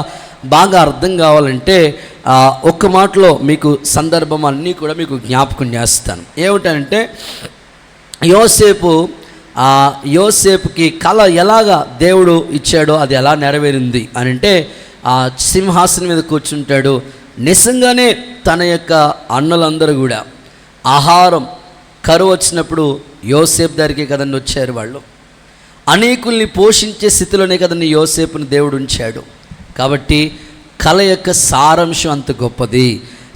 బాగా అర్థం కావాలంటే ఒక్క మాటలో మీకు సందర్భం అన్నీ కూడా మీకు జ్ఞాపకం చేస్తాను. ఏమిటంటే యోసేపుకి కళ ఎలాగా దేవుడు ఇచ్చాడో అది ఎలా నెరవేరింది అని అంటే, ఆ సింహాసనం మీద కూర్చుంటాడు. నిజంగానే తన యొక్క అన్నలందరూ కూడా ఆహారం కరువు వచ్చినప్పుడు యోసేపు దగ్గరికి కదండి వచ్చారు. వాళ్ళు అనేకుల్ని పోషించే స్థితిలోనే కదండి యోసేపుని దేవుడు ఉంచాడు. కాబట్టి కళ యొక్క సారాంశం అంత గొప్పది.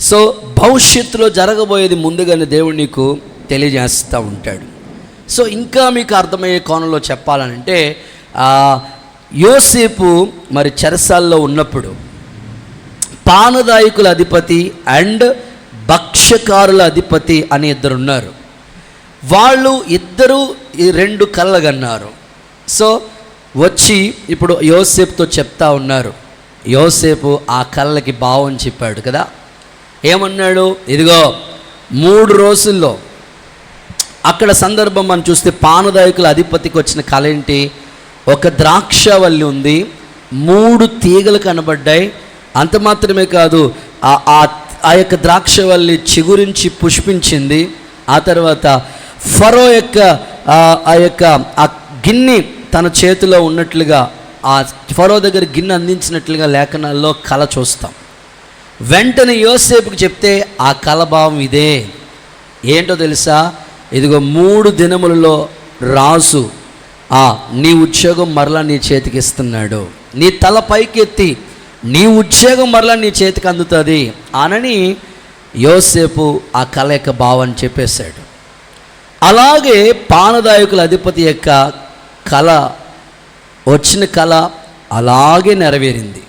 సో భవిష్యత్తులో జరగబోయేది ముందుగానే దేవుడు నీకు తెలియజేస్తూ ఉంటాడు. సో ఇంకా మీకు అర్థమయ్యే కోణంలో చెప్పాలంటే, యోసేపు మరి చెరసాల్లో ఉన్నప్పుడు పానదాయకుల అధిపతి అండ్ భక్ష్యకారుల అధిపతి అని ఇద్దరు ఉన్నారు. వాళ్ళు ఇద్దరు ఈ 2 కళ్ళ కన్నారు. సో వచ్చి ఇప్పుడు యోసేపుతో చెప్తా ఉన్నారు. యోసేపు ఆ కళ్ళకి భావం చెప్పాడు కదా. ఏమన్నాడు? ఇదిగో 3 రోజుల్లో, అక్కడ సందర్భం మనం చూస్తే పానదాయకుల అధిపతికి వచ్చిన కళ ఏంటి? ఒక ద్రాక్షవల్లి ఉంది, 3 తీగలు కనబడ్డాయి. అంత మాత్రమే కాదు, ఆ యొక్క ద్రాక్షవల్లి చిగురించి పుష్పించింది. ఆ తర్వాత ఫరో యొక్క ఆ గిన్నె తన చేతిలో ఉన్నట్లుగా, ఆ ఫరో దగ్గర గిన్నె అందించినట్లుగా లేఖనాల్లో కళ చూస్తాం. వెంటనే యోసేపుకి చెప్తే ఆ కళ భావం ఇదే. ఏంటో తెలుసా? ఇదిగో 3 దినములలో రాజు నీ ఉద్యోగం మరలా నీ చేతికి ఇస్తున్నాడు, నీ తల పైకెత్తి నీ ఉద్యోగం మరలా నీ చేతికి అందుతుంది అనని యోసేపు ఆ కళ యొక్క భావాన్ని చెప్పేశాడు. అలాగే పానదాయకుల అధిపతి యొక్క కళ, వచ్చిన కళ అలాగే నెరవేరింది.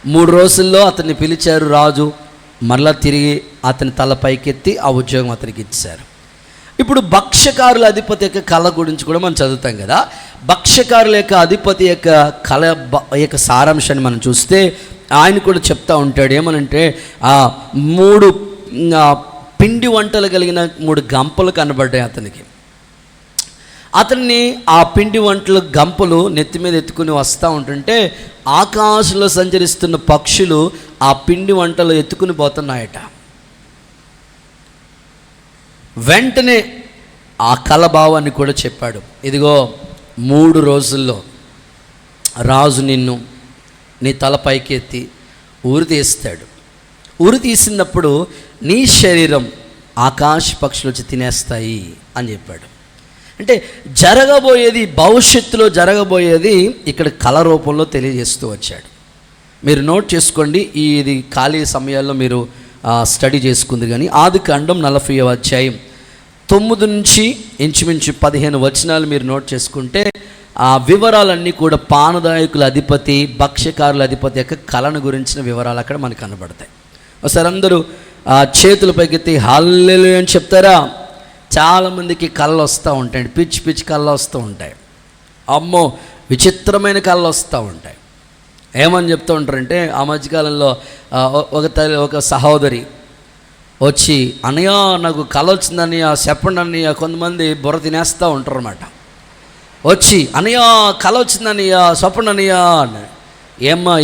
3 రోజుల్లో అతన్ని పిలిచారు రాజు, మరలా తిరిగి అతని తల పైకెత్తి ఆ ఉద్యోగం అతనికి ఇచ్చారు. ఇప్పుడు భక్ష్యకారుల అధిపతి యొక్క కళ గురించి కూడా మనం చదువుతాం కదా. భక్ష్యకారుల యొక్క అధిపతి యొక్క కళ యొక్క సారాంశాన్ని మనం చూస్తే ఆయన కూడా చెప్తా ఉంటాడు. ఏమనంటే 3 పిండి వంటలు కలిగిన 3 గంపలు కనబడ్డాయి అతనికి. అతన్ని ఆ పిండి వంటల గంపలు నెత్తి మీద ఎత్తుకుని వస్తూ ఉంటుంటే ఆకాశంలో సంచరిస్తున్న పక్షులు ఆ పిండి వంటలు ఎత్తుకుని పోతున్నాయట. వెంటనే ఆ కలభావాన్ని కూడా చెప్పాడు. ఇదిగో 3 రోజుల్లో రాజు నిన్ను నీ తల పైకి ఎత్తి ఊరి తీస్తాడు. ఊరి తీసినప్పుడు నీ శరీరం ఆకాశ పక్షులు వచ్చి తినేస్తాయి అని చెప్పాడు. అంటే జరగబోయేది, భవిష్యత్తులో జరగబోయేది ఇక్కడ కళ రూపంలో తెలియజేస్తూ వచ్చాడు. మీరు నోట్ చేసుకోండి, ఇది ఖాళీ సమయాల్లో మీరు స్టడీ చేసుకుంది. కానీ ఆదికాండం 40వ అధ్యాయం 9 నుంచి ఇంచుమించు 15 వచనాలు మీరు నోట్ చేసుకుంటే ఆ వివరాలన్నీ కూడా పానదాయకుల అధిపతి, భక్ష్యకారుల అధిపతి యొక్క కళను గురించిన వివరాలు అక్కడ మనకు కనబడతాయి. ఒకసారి అందరూ చేతుల పైకెత్తి హల్లెలూయా అని చెప్తారా? చాలామందికి కళ్ళు వస్తూ ఉంటాయి, పిచ్చి పిచ్చి కళ్ళు వస్తూ ఉంటాయి. అమ్మో, విచిత్రమైన కళ్ళు వస్తూ ఉంటాయి. ఏమని చెప్తూ ఉంటారంటే, ఆ మధ్యకాలంలో ఒక సహోదరి వచ్చి, అన్నయ్య నాకు కళ వచ్చిందన్నయ్య చెప్పండి అన్నయ్య. కొంతమంది బుర్ర తినేస్తూ ఉంటారు అన్నమాట. వచ్చి అన్నయ్య కళ వచ్చిందన్నయ్య చెప్పండి అన్నయ్య అని.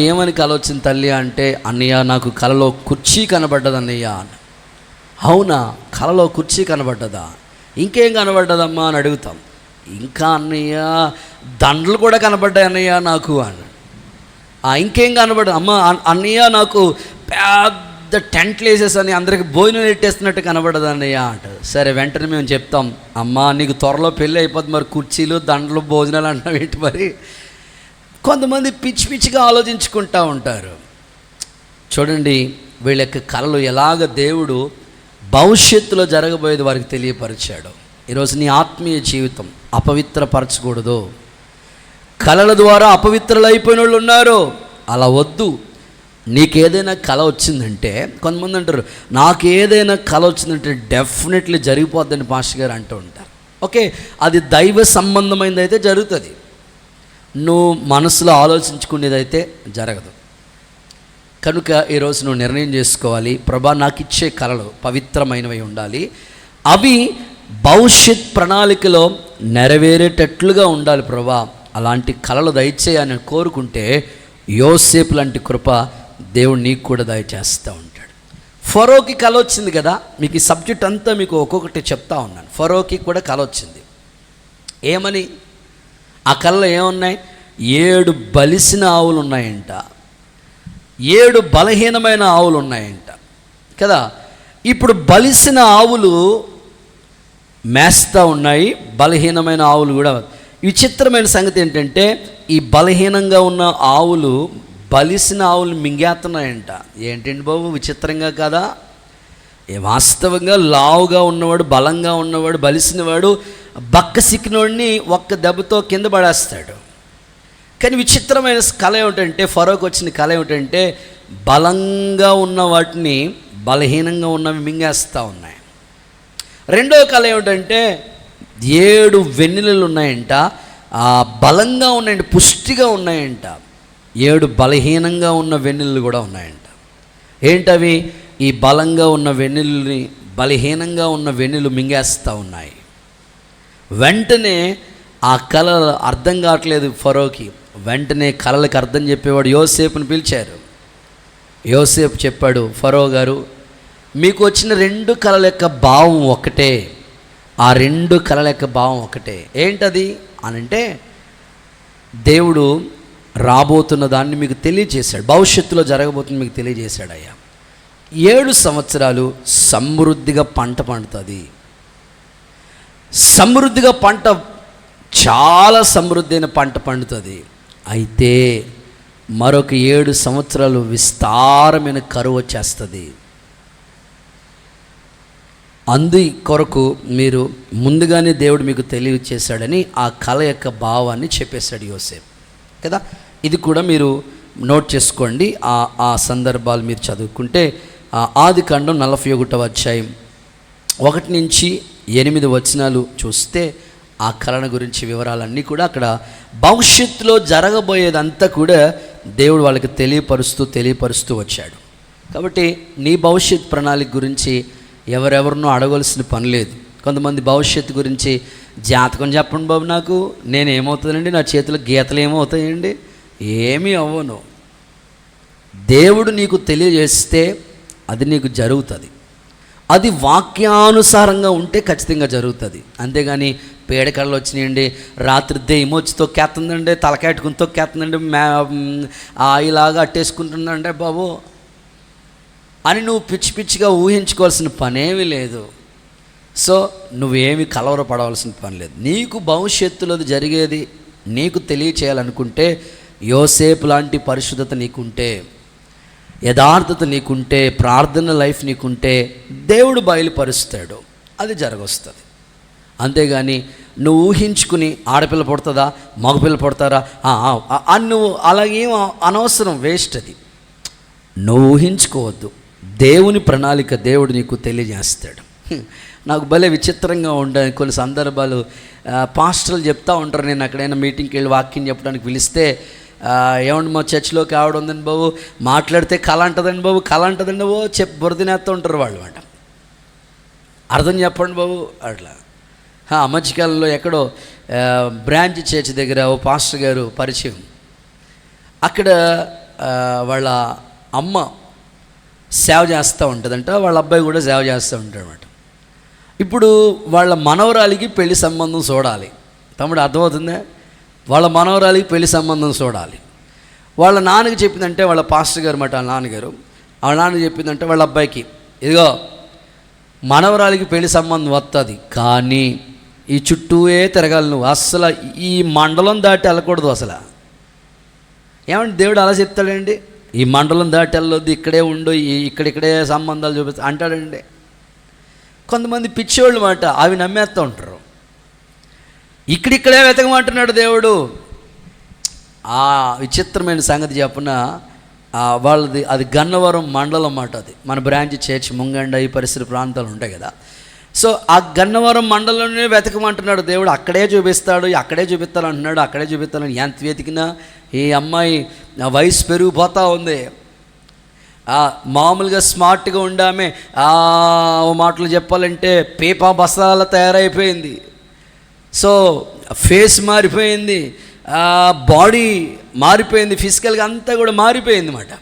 ఏమని కళ వచ్చింది తల్లి అంటే, అన్నయ్య నాకు కళలో కుర్చీ కనబడ్డది అన్నయ్య అని. అవునా, కళలో కుర్చీ కనబడ్డదా? ఇంకేం కనబడ్డదమ్మా అని అడుగుతాం. ఇంకా అన్నయ్య దండలు కూడా కనబడ్డాయి అన్నయ్య నాకు అని. ఇంకేం కనబడ్డా అమ్మ అన్నయ్య నాకు పెద్ద టెంట్లు వేసేసని అందరికి భోజనం పెట్టేస్తున్నట్టు కనబడదు అన్నయ్య అంటారు. సరే, వెంటనే మేము చెప్తాం, అమ్మ నీకు త్వరలో పెళ్ళి అయిపోతుంది, మరి కుర్చీలు దండలు భోజనాలు అంటున్నావు ఏంటి? మరి కొంతమంది పిచ్చి పిచ్చిగా ఆలోచించుకుంటూ ఉంటారు. చూడండి, వీళ్ళ యొక్క కళలు ఎలాగ దేవుడు భవిష్యత్తులో జరగబోయేది వారికి తెలియపరిచాడు. ఈరోజు నీ ఆత్మీయ జీవితం అపవిత్రపరచకూడదు. కళల ద్వారా అపవిత్రులు అయిపోయిన వాళ్ళు ఉన్నారు. అలా వద్దు. నీకేదైనా కళ వచ్చిందంటే, కొంతమంది అంటారు నాకు ఏదైనా కళ వచ్చిందంటే డెఫినెట్లీ జరిగిపోద్దని పాస్టర్ గారు అంటూ ఉంటారు. ఓకే, అది దైవ సంబంధమైనది అయితే జరుగుతుంది. నువ్వు మనసులో ఆలోచించుకునేదైతే జరగదు. కనుక ఈరోజు నువ్వు నిర్ణయం చేసుకోవాలి, ప్రభా నాకు ఇచ్చే కళలు పవిత్రమైనవి ఉండాలి, అవి భవిష్యత్ ప్రణాళికలో నెరవేరేటట్లుగా ఉండాలి ప్రభా, అలాంటి కళలు దయచేయని కోరుకుంటే యోసేపు లాంటి కృప దేవుడు నీకు కూడా దయచేస్తూ ఉంటాడు. ఫరోకి కళ వచ్చింది కదా. మీకు ఈ సబ్జెక్ట్ అంతా మీకు ఒక్కొక్కటి చెప్తా ఉన్నాను. ఫరోకి కూడా కళ వచ్చింది. ఏమని? ఆ కళలో ఏమున్నాయి? 7 బలిసిన ఆవులు ఉన్నాయంట, 7 బలహీనమైన ఆవులు ఉన్నాయంట కదా. ఇప్పుడు బలిసిన ఆవులు మేస్తూ ఉన్నాయి, బలహీనమైన ఆవులు కూడా. విచిత్రమైన సంగతి ఏంటంటే, ఈ బలహీనంగా ఉన్న ఆవులు బలిసిన ఆవులు మింగేస్తున్నాయంట. ఏంటండి బాబు, విచిత్రంగా కదా? వాస్తవంగా లావుగా ఉన్నవాడు, బలంగా ఉన్నవాడు, బలిసినవాడు బక్క సిక్కినోడిని ఒక్క దెబ్బతో కింద పడేస్తాడు. కానీ విచిత్రమైన కళ ఏమిటంటే, ఫరోకి వచ్చిన కళ ఏమిటంటే, బలంగా ఉన్న వాటిని బలహీనంగా ఉన్నవి మింగేస్తూ ఉన్నాయి. రెండో కళ ఏమిటంటే 7 వెన్నెలలు ఉన్నాయంట, ఆ బలంగా ఉన్నాయంట, పుష్టిగా ఉన్నాయంట. 7 బలహీనంగా ఉన్న వెన్నెలలు కూడా ఉన్నాయంట. ఏంటవి? ఈ బలంగా ఉన్న వెన్నెలని బలహీనంగా ఉన్న వెన్నెలు మింగేస్తూ ఉన్నాయి. వెంటనే ఆ కళ అర్థం కావట్లేదు ఫరోకి. వెంటనే కళలకు అర్థం చెప్పేవాడు యోసేపుని పిలిచారు. యోసేపు చెప్పాడు, ఫరో గారు, మీకు వచ్చిన 2 కళల యొక్క భావం ఒకటే. ఆ 2 కళల యొక్క భావం ఒకటే. ఏంటది అనంటే, దేవుడు రాబోతున్న దాన్ని మీకు తెలియజేశాడు, భవిష్యత్తులో జరగబోతున్న మీకు తెలియజేశాడు. అయ్యా, 7 సంవత్సరాలు సమృద్ధిగా పంట పండుతుంది. సమృద్ధిగా పంట, చాలా సమృద్ధైన పంట పండుతుంది. అయితే మరొక 7 సంవత్సరాలు విస్తారమైన కరువు వచ్చేస్తుంది. అందు కొరకు మీరు ముందుగానే దేవుడు మీకు తెలియచేశాడని ఆ కళ యొక్క భావాన్ని చెప్పేశాడు యోసేపు కదా. ఇది కూడా మీరు నోట్ చేసుకోండి. ఆ సందర్భాలు మీరు చదువుకుంటే ఆదికాండం 41వ అధ్యాయం 1 నుంచి 8 వచనాలు చూస్తే ఆ కళను గురించి వివరాలన్నీ కూడా అక్కడ భవిష్యత్తులో జరగబోయేదంతా కూడా దేవుడు వాళ్ళకి తెలియపరుస్తూ వచ్చాడు. కాబట్టి నీ భవిష్యత్ ప్రణాళిక గురించి ఎవరెవరినో అడగవలసిన పని లేదు. కొంతమంది భవిష్యత్తు గురించి, జాతకం చెప్పండి బాబు నాకు, నేనేమవుతుందండి, నా చేతిలో గీతలు ఏమవుతాయండి, ఏమీ అవ్వను. దేవుడు నీకు తెలియజేస్తే అది నీకు జరుగుతుంది. అది వాక్యానుసారంగా ఉంటే ఖచ్చితంగా జరుగుతుంది. అంతేగాని పేడకళ్ళు వచ్చినాయండి, రాత్రి దెయ్యమొచ్చి తొక్కేస్తుందండి, తలకాయట్టుకుని తొక్కేస్తుందండి, ఇలాగా అట్టేసుకుంటుందంటే బాబు అని నువ్వు పిచ్చి పిచ్చిగా ఊహించుకోవాల్సిన పనేమీ లేదు. సో నువ్వేమి కలవరపడవలసిన పని లేదు. నీకు భవిష్యత్తులో జరిగేది నీకు తెలియచేయాలనుకుంటే, యోసేపు లాంటి పరిశుద్ధత నీకుంటే, యథార్థత నీకుంటే, ప్రార్థన లైఫ్ నీకుంటే దేవుడు బయలుపరుస్తాడు, అది జరగొస్తుంది. అంతేగాని నువ్వు ఊహించుకుని ఆడపిల్ల పుడతాదా, మగపిల్ల పుడతారా అని నువ్వు అలాగేం అనవసరం, వేస్ట్. అది నువ్వు ఊహించుకోవద్దు. దేవుని ప్రణాళిక దేవుడు నీకు తెలియజేస్తాడు. నాకు భలే విచిత్రంగా ఉండే కొన్ని సందర్భాలు పాస్టర్లు చెప్తూ ఉంటారు. నేను ఎక్కడైనా మీటింగ్కి వెళ్ళి వాక్యం చెప్పడానికి పిలిస్తే, ఏమండి మా చర్చిలోకి ఆవిడ ఉందండి బాబు, మాట్లాడితే కళ అంటదండి బాబు, కళ అంటదండి బాబు, బురదనేస్తూ ఉంటారు వాళ్ళు అంట. అర్థం చెప్పండి బాబు అట్లా. మధ్యకాలంలో ఎక్కడో బ్రాంచ్ చర్చ్ దగ్గర ఓ పాస్టర్ గారు పరిచయం. అక్కడ వాళ్ళ అమ్మ సేవ చేస్తూ ఉంటుందంట, వాళ్ళ అబ్బాయి కూడా సేవ చేస్తూ ఉంటాడనమాట. ఇప్పుడు వాళ్ళ మనవరాలికి పెళ్లి సంబంధం చూడాలి. తమ్ముడు అర్థమవుతుందా? వాళ్ళ మనవరాలికి పెళ్లి సంబంధం చూడాలి. వాళ్ళ నాన్నకి చెప్పిందంటే, వాళ్ళ పాస్టర్ గారు మాట, వాళ్ళ నాన్న చెప్పిందంటే వాళ్ళ అబ్బాయికి, ఇదిగో మనవరాలికి పెళ్లి సంబంధం వస్తుంది, కానీ ఈ చుట్టూయే తిరగాలి నువ్వు, అసలు ఈ మండలం దాటి వెళ్ళకూడదు. అసలు ఏమంటే దేవుడు అలా చెప్తాడండి, ఈ మండలం దాటి వెళ్ళొద్దు, ఇక్కడే ఉండు, ఇక్కడిక్కడే సంబంధాలు చూపిస్తా అంటాడండి. కొంతమంది పిచ్చోళ్ళు మాట అవి నమ్మేస్తూ ఉంటారు. ఇక్కడిక్కడే వెతకమంటున్నాడు దేవుడు. ఆ విచిత్రమైన సంగతి చెప్పిన వాళ్ళది అది గన్నవరం మండలం మాట. అది మన బ్రాంచ్ చర్చ్ ముంగండ ఈ పరిసర ప్రాంతాలు ఉంటాయి కదా. సో ఆ గన్నవరం మండలంలోనే వెతకమంటున్నాడు దేవుడు. అక్కడే చూపిస్తాడు, అక్కడే చూపిస్తాను అంటున్నాడు, అక్కడే చూపిస్తాను. ఎంత వెతికినా ఈ అమ్మాయి వయసు పెరిగిపోతూ ఉంది. మామూలుగా స్మార్ట్గా ఉండామే ఓ మాటలు చెప్పాలంటే పేపా బస్తాల తయారైపోయింది. సో ఫేస్ మారిపోయింది, బాడీ మారిపోయింది, ఫిజికల్గా అంతా కూడా మారిపోయింది అన్నమాట.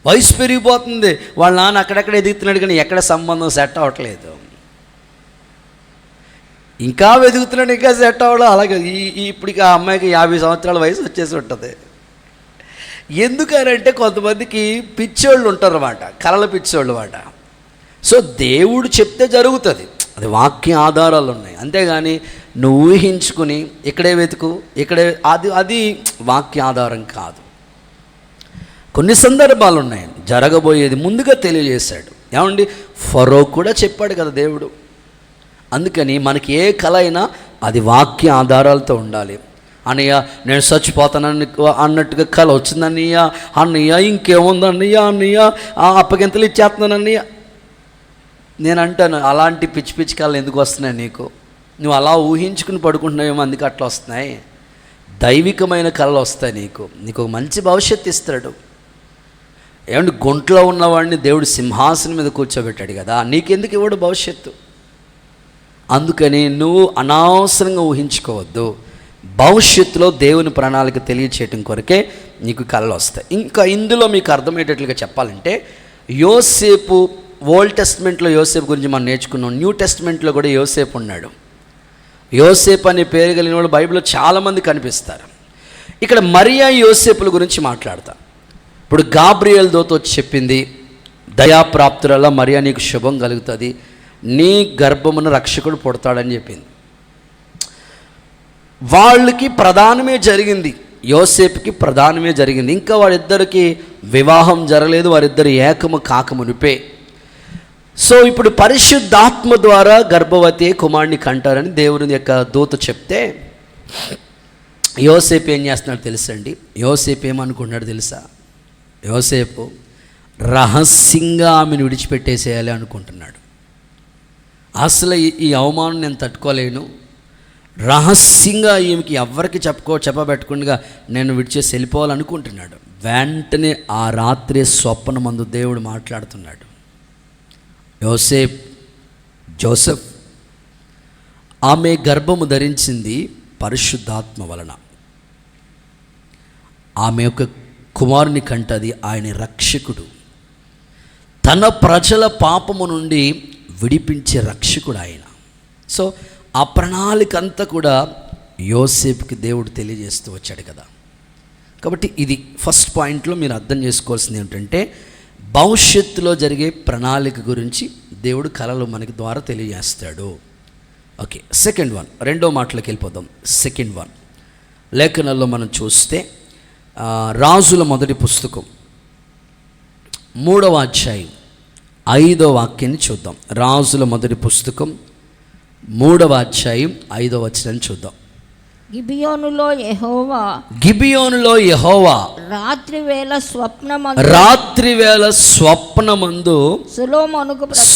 వయసు పెరిగిపోతుంది. వాళ్ళ నాన్న అక్కడెక్కడ ఎదుగుతున్నాడు కానీ ఎక్కడ సంబంధం సెట్ అవ్వట్లేదు. ఇంకా వెతుకుతున్నాడు, ఇంకా సెట్ అవ్వడం. అలాగే ఇప్పటికి ఆ అమ్మాయికి 50 సంవత్సరాల వయసు వచ్చేసి ఉంటుంది. ఎందుకనంటే కొంతమందికి పిచ్చోళ్ళు ఉంటారు అన్నమాట, కలల పిచ్చోళ్ళు అన్నమాట. సో దేవుడు చెప్తే జరుగుతుంది, అది వాక్య ఆధారాలు ఉన్నాయి. అంతేగాని నువ్వు ఊహించుకుని ఇక్కడే వెతుకు, ఇక్కడే అది వాక్య ఆధారం కాదు. కొన్ని సందర్భాలు ఉన్నాయి, జరగబోయేది ముందుగా తెలియజేశాడు. ఏమండి, ఫరో కూడా చెప్పాడు కదా దేవుడు. అందుకని మనకి ఏ కళ అయినా అది వాక్య ఆధారాలతో ఉండాలి. అన్నయ్య నేను చచ్చిపోతానని అన్నట్టుగా కళ వచ్చిందన్నయ్య, అన్నయ్య ఇంకేముందన్నయ్య, అన్నయ్య అప్పగింతలు ఇచ్చేస్తున్నాను అన్నయ్య. నేను అంటాను, అలాంటి పిచ్చి పిచ్చి కళలు ఎందుకు వస్తున్నాయి నీకు? నువ్వు అలా ఊహించుకుని పడుకుంటున్నావేమో, అందుకు అట్లా వస్తున్నాయి. దైవికమైన కళలు వస్తాయి నీకు. నీకు ఒక మంచి భవిష్యత్తు ఇస్తాడు. ఏమంటే గుంట్లో ఉన్నవాడిని దేవుడు సింహాసనం మీద కూర్చోబెట్టాడు కదా, నీకెందుకు ఇవ్వడు భవిష్యత్తు? అందుకని నువ్వు అనవసరంగా ఊహించుకోవద్దు. భవిష్యత్తులో దేవుని ప్రణాళిక తెలియచేయటం కొరకే నీకు కళలు వస్తాయి. ఇంకా ఇందులో మీకు అర్థమయ్యేటట్లుగా చెప్పాలంటే, యోసేపు ఓల్డ్ టెస్ట్మెంట్లో యోసేపు గురించి మనం నేర్చుకున్నాం. న్యూ టెస్ట్మెంట్లో కూడా యోసేపు ఉన్నాడు. యోసేపు అనే పేరు కలిగిన వాళ్ళు బైబిల్లో చాలామంది కనిపిస్తారు. ఇక్కడ మరియా యోసేపుల గురించి మాట్లాడతా. ఇప్పుడు గాబ్రియల్ దూత వచ్చి చెప్పింది, దయాప్రాప్తురాల మరియా నీకు శుభం కలుగుతుంది, నీ గర్భమున రక్షకుడు పుడతాడని చెప్పింది. వాళ్ళకి ప్రధానమే జరిగింది, యోసేపుకి ప్రధానమే జరిగింది. ఇంకా వారిద్దరికి వివాహం జరగలేదు, వారిద్దరు ఏకము కాకమునిపే. సో ఇప్పుడు పరిశుద్ధాత్మ ద్వారా గర్భవతి కుమారుని కంటారని దేవుని యొక్క దూత చెప్తే, యోసేపు ఏం చేస్తున్నాడు తెలుసండి? యోసేపు ఏమనుకున్నాడు తెలుసా? యోసేపు రహస్యంగా ఆమెను విడిచిపెట్టేసేయాలి అనుకుంటున్నాడు. అసలు ఈ అవమానం నేను తట్టుకోలేను, రహస్యంగా ఈమెకి ఎవరికి చెప్పబెట్టకుండా నేను విడిచేసి వెళ్ళిపోవాలనుకుంటున్నాడు. వెంటనే ఆ రాత్రి స్వప్నమందు దేవుడు మాట్లాడుతున్నాడు, జోసెఫ్ ఆమె గర్భము ధరించింది పరిశుద్ధాత్మ వలన, ఆమె యొక్క కుమారుని కంటది, ఆయన రక్షకుడు, తన ప్రజల పాపము నుండి విడిపించే రక్షకుడు ఆయన. సో ఆ ప్రణాళిక అంతా కూడా యోసేపుకి దేవుడు తెలియజేస్తూ వచ్చాడు కదా. కాబట్టి ఇది ఫస్ట్ పాయింట్లో మీరు అర్థం చేసుకోవాల్సింది ఏంటంటే, భవిష్యత్తులో జరిగే ప్రణాళిక గురించి దేవుడు కళలు మనకి ద్వారా తెలియజేస్తాడు. ఓకే, సెకండ్ వన్, రెండో మాటలోకి వెళ్ళిపోదాం. సెకండ్ వన్ లేఖనాల్లో మనం చూస్తే రాజుల మొదటి పుస్తకం 3వ అధ్యాయం 5వ వాక్యాన్ని చూద్దాం. రాజుల మొదటి పుస్తకం 3వ అధ్యాయం 5వ వచనాన్ని చూద్దాం. గిబియోనులో యెహోవా రాత్రివేళ స్వప్నమందు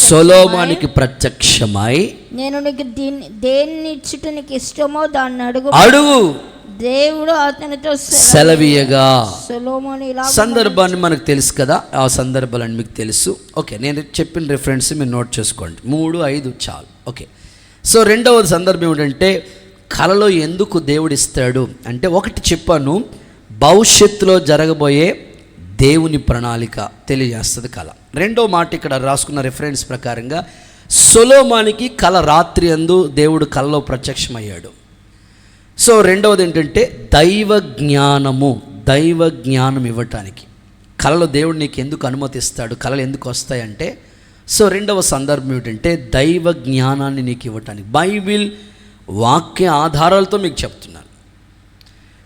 సొలొమోనుకి ప్రత్యక్షమై, నేను నీకు దేన్ని ఇచ్చుట నీకు ఇష్టమో దాన్ని అడుగు దేవుడు అతనితో సెలవీయగా. సొలొమోను ఇలా సందర్భాన్ని మనకు తెలుసు కదా, ఆ సందర్భాలని మీకు తెలుసు. ఓకే, నేను చెప్పిన రిఫరెన్స్ మీరు నోట్ చేసుకోండి. 3, 5 చాలు. ఓకే, సో రెండవ సందర్భం ఏమిటంటే, కళలో ఎందుకు దేవుడు ఇస్తాడు అంటే, ఒకటి చెప్పాను, భవిష్యత్తులో జరగబోయే దేవుని ప్రణాళిక తెలియజేస్తుంది కళ. రెండో మాట ఇక్కడ రాసుకున్న రిఫరెన్స్ ప్రకారంగా, సొలొమోనుకి కళ రాత్రి అందు దేవుడు కళలో ప్రత్యక్షమయ్యాడు. సో రెండవది ఏంటంటే దైవ జ్ఞానం ఇవ్వటానికి. కళలో దేవుడు నీకు ఎందుకు అనుమతిస్తాడు, కళలు ఎందుకు వస్తాయంటే, సో రెండవ సందర్భం ఏమిటంటే దైవ జ్ఞానాన్ని నీకు ఇవ్వటానికి. బైబిల్ వాక్య ఆధారాలతో మీకు చెప్తున్నాను.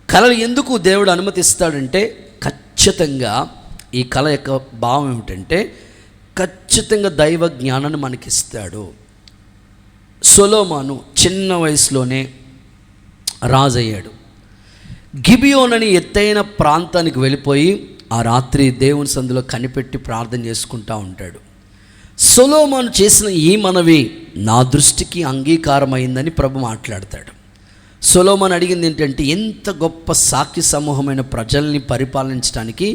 కళలు ఎందుకు దేవుడు అనుమతిస్తాడంటే, ఖచ్చితంగా ఈ కళ యొక్క భావం ఏమిటంటే, ఖచ్చితంగా దైవ జ్ఞానాన్ని మనకిస్తాడు. సొలొమోను చిన్న వయసులోనే రాజయ్యాడు. గిబియోన్ అని ఎత్తైన ప్రాంతానికి వెళ్ళిపోయి ఆ రాత్రి దేవుని సందులో కనిపెట్టి ప్రార్థన చేసుకుంటూ ఉంటాడు. సొలొమోను చేసిన ఈ మనవి నా దృష్టికి అంగీకారమైందని ప్రభు మాట్లాడతాడు. సొలొమోను అడిగింది ఏంటంటే, ఎంత గొప్ప సాక్షి సమూహమైన ప్రజల్ని పరిపాలించడానికి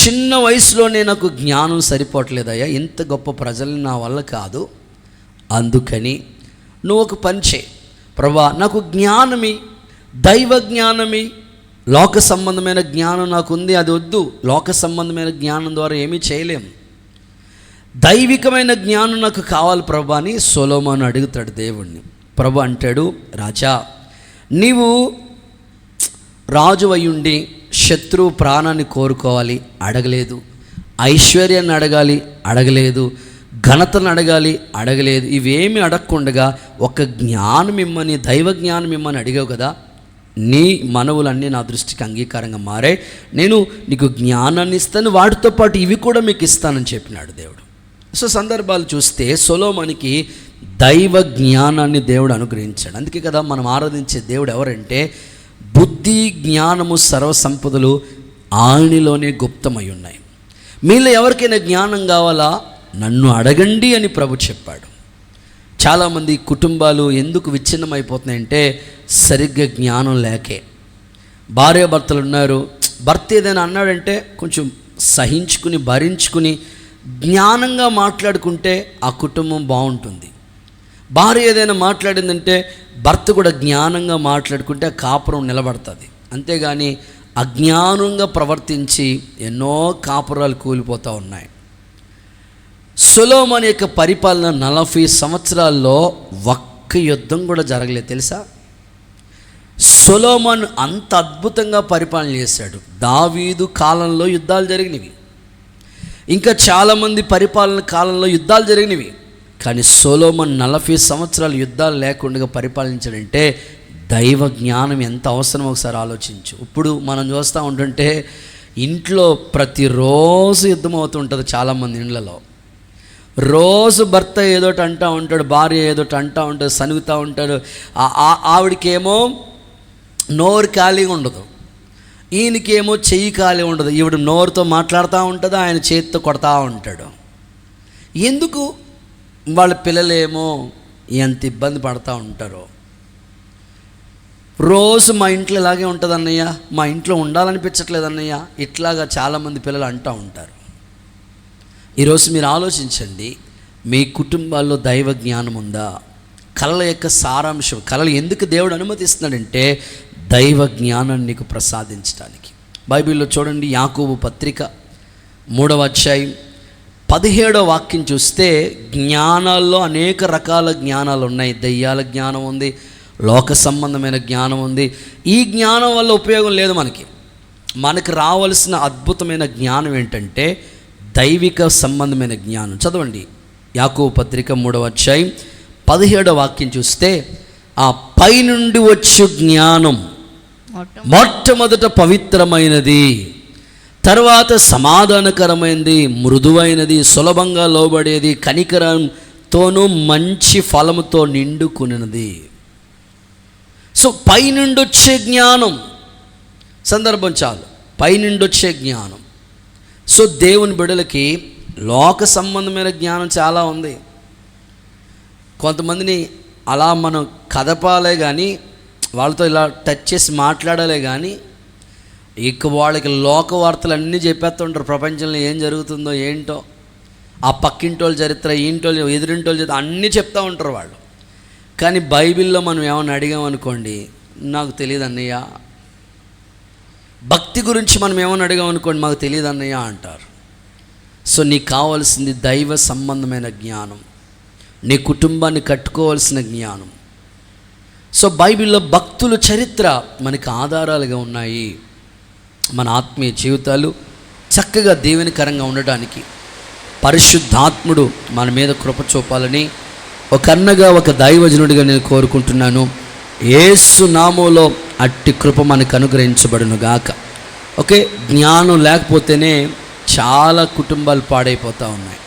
చిన్న వయసులోనే నాకు జ్ఞానం సరిపోవట్లేదయ్యా, ఎంత గొప్ప ప్రజల్ని నా వల్ల కాదు, అందుకని నువ్వు ఒక పని చేయి ప్రభా, నాకు జ్ఞానమి, దైవ జ్ఞానమి, లోక సంబంధమైన జ్ఞానం నాకు ఉంది, అది వద్దు. లోక సంబంధమైన జ్ఞానం ద్వారా ఏమీ చేయలేం, దైవికమైన జ్ఞానం నాకు కావాలి ప్రభా అని సొలొమోను అడుగుతాడు దేవుణ్ణి. ప్రభు అంటాడు, రాజా నీవు రాజు అయ్యుండి శత్రువు ప్రాణాన్ని కోరుకోవాలి, అడగలేదు. ఐశ్వర్యాన్ని అడగాలి, అడగలేదు. ఘనతను అడగాలి, అడగలేదు. ఇవేమి అడగకుండగా ఒక జ్ఞానం ఇమ్మని, దైవ జ్ఞానం ఇమ్మని అడిగావు కదా, నీ మనవులన్నీ నా దృష్టికి అంగీకారంగా మారాయి, నేను నీకు జ్ఞానాన్ని ఇస్తాను, వాటితో పాటు ఇవి కూడా మీకు ఇస్తానని చెప్పినాడు దేవుడు. సో సందర్భాలు చూస్తే సొలొమోనుకి దైవ జ్ఞానాన్ని దేవుడు అనుగ్రహించాడు. అందుకే కదా మనం ఆరాధించే దేవుడు ఎవరంటే బుద్ధి జ్ఞానము సర్వసంపదలు ఆయనలోనే గుప్తమై ఉన్నాయి. మీలో ఎవరికైనా జ్ఞానం కావాలా, నన్ను అడగండి అని ప్రభు చెప్పాడు. చాలామంది కుటుంబాలు ఎందుకు విచ్ఛిన్నమైపోతున్నాయంటే సరిగ్గా జ్ఞానం లేకే. భార్యాభర్తలు ఉన్నారు, భర్త ఏదైనా అన్నాడంటే కొంచెం సహించుకుని భరించుకుని జ్ఞానంగా మాట్లాడుకుంటే ఆ కుటుంబం బాగుంటుంది. భార్య ఏదైనా మాట్లాడిందంటే భర్త కూడా జ్ఞానంగా మాట్లాడుకుంటే ఆ కాపురం నిలబడుతుంది. అంతేగాని అజ్ఞానంగా ప్రవర్తించి ఎన్నో కాపురాలు కూలిపోతూ ఉన్నాయి. సొలొమోను యొక్క పరిపాలన 40 సంవత్సరాల్లో ఒక్క యుద్ధం కూడా జరగలేదు తెలుసా. సొలొమోను అంత అద్భుతంగా పరిపాలన చేశాడు. దావీదు కాలంలో యుద్ధాలు జరిగినవి, ఇంకా చాలామంది పరిపాలన కాలంలో యుద్ధాలు జరిగినవి. కానీ సొలొమోను 40 సంవత్సరాలు యుద్ధాలు లేకుండా పరిపాలించాడంటే దైవ జ్ఞానం ఎంత అవసరం ఒకసారి ఆలోచించు. ఇప్పుడు మనం చూస్తూ ఉంటుంటే ఇంట్లో ప్రతిరోజు యుద్ధం అవుతుంటుంది. చాలామంది ఇండ్లలో రోజు భర్త ఏదోటి అంటూ ఉంటాడు, భార్య ఏదోటి అంటూ ఉంటుంది, సనుగుతూ ఉంటాడు. ఆవిడకేమో నోరు ఖాళీగా ఉండదు, ఈయనకేమో చెయ్యి ఖాళీ ఉండదు. ఈవిడ నోరుతో మాట్లాడుతూ ఉంటుంది, ఆయన చేతితో కొడతా ఉంటాడు. ఎందుకు? వాళ్ళ పిల్లలేమో ఎంత ఇబ్బంది పడుతూ ఉంటారో. రోజు మా ఇంట్లో ఇలాగే ఉంటుంది అన్నయ్య, మా ఇంట్లో ఉండాలనిపించట్లేదు అన్నయ్య, ఇట్లాగా చాలామంది పిల్లలు అంటూ ఉంటారు. ఈరోజు మీరు ఆలోచించండి, మీ కుటుంబాల్లో దైవ జ్ఞానం ఉందా? కళల యొక్క సారాంశం, కళలు ఎందుకు దేవుడు అనుమతిస్తున్నాడంటే దైవ జ్ఞానాన్ని నీకు ప్రసాదించడానికి. బైబిల్లో చూడండి, యాకోబు పత్రిక 3వ అధ్యాయం 17వ వాక్యం చూస్తే జ్ఞానాల్లో అనేక రకాల జ్ఞానాలు ఉన్నాయి. దయ్యాల జ్ఞానం ఉంది, లోక సంబంధమైన జ్ఞానం ఉంది. ఈ జ్ఞానం వల్ల ఉపయోగం లేదు. మనకు రావాల్సిన అద్భుతమైన జ్ఞానం ఏంటంటే దైవిక సంబంధమైన జ్ఞానం. చదవండి, యాకోబు పత్రిక 3వ అధ్యాయం 17వ వాక్యం చూస్తే, ఆ పైనుండి వచ్చు జ్ఞానం మొట్టమొదట పవిత్రమైనది, తర్వాత సమాధానకరమైనది, మృదువైనది, సులభంగా లోబడేది, కనికరంతోనూ మంచి ఫలముతో నిండుకున్నది. సో పైనుండి వచ్చే జ్ఞానం, సందర్భం చాలు, పైనుండి వచ్చే జ్ఞానం. సో దేవుని బిడ్డలకి లోక సంబంధమైన జ్ఞానం చాలా ఉంది. కొంతమందిని అలా మనం కదపాలే కానీ, వాళ్ళతో ఇలా టచ్ చేసి మాట్లాడాలే కానీ, ఇక వాళ్ళకి లోక వార్తలు అన్నీ చెప్పేస్తుంటారు. ప్రపంచంలో ఏం జరుగుతుందో ఏంటో, ఆ పక్కింటోళ్ళ చరిత్ర, ఇంటోళ్ళు ఎదురింటోళ్ళ చరిత్ర అన్నీ చెప్తూ ఉంటారు వాళ్ళు. కానీ బైబిల్లో మనం ఏమైనా అడిగామనుకోండి, నాకు తెలియదు అన్నయ్య. భక్తి గురించి మనం ఏమైనా అడిగామనుకోండి, మాకు తెలియదు అన్నయ్య అంటారు. సో నీకు కావాల్సింది దైవ సంబంధమైన జ్ఞానం, నీ కుటుంబాన్ని కట్టుకోవాల్సిన జ్ఞానం. సో బైబిల్లో భక్తుల చరిత్ర మనకి ఆధారాలుగా ఉన్నాయి. మన ఆత్మీయ జీవితాలు చక్కగా దేవునికరంగా ఉండడానికి పరిశుద్ధాత్ముడు మన మీద కృప చూపాలని ఒక అన్నగా, ఒక దైవజనుడిగా నేను కోరుకుంటున్నాను. యేసు నామములో అట్టి కృప మనకు అనుగ్రహించబడును గాక. ఓకే, జ్ఞానం లేకపోతేనే చాలా కుటుంబాలు పాడైపోతూ ఉన్నాయి.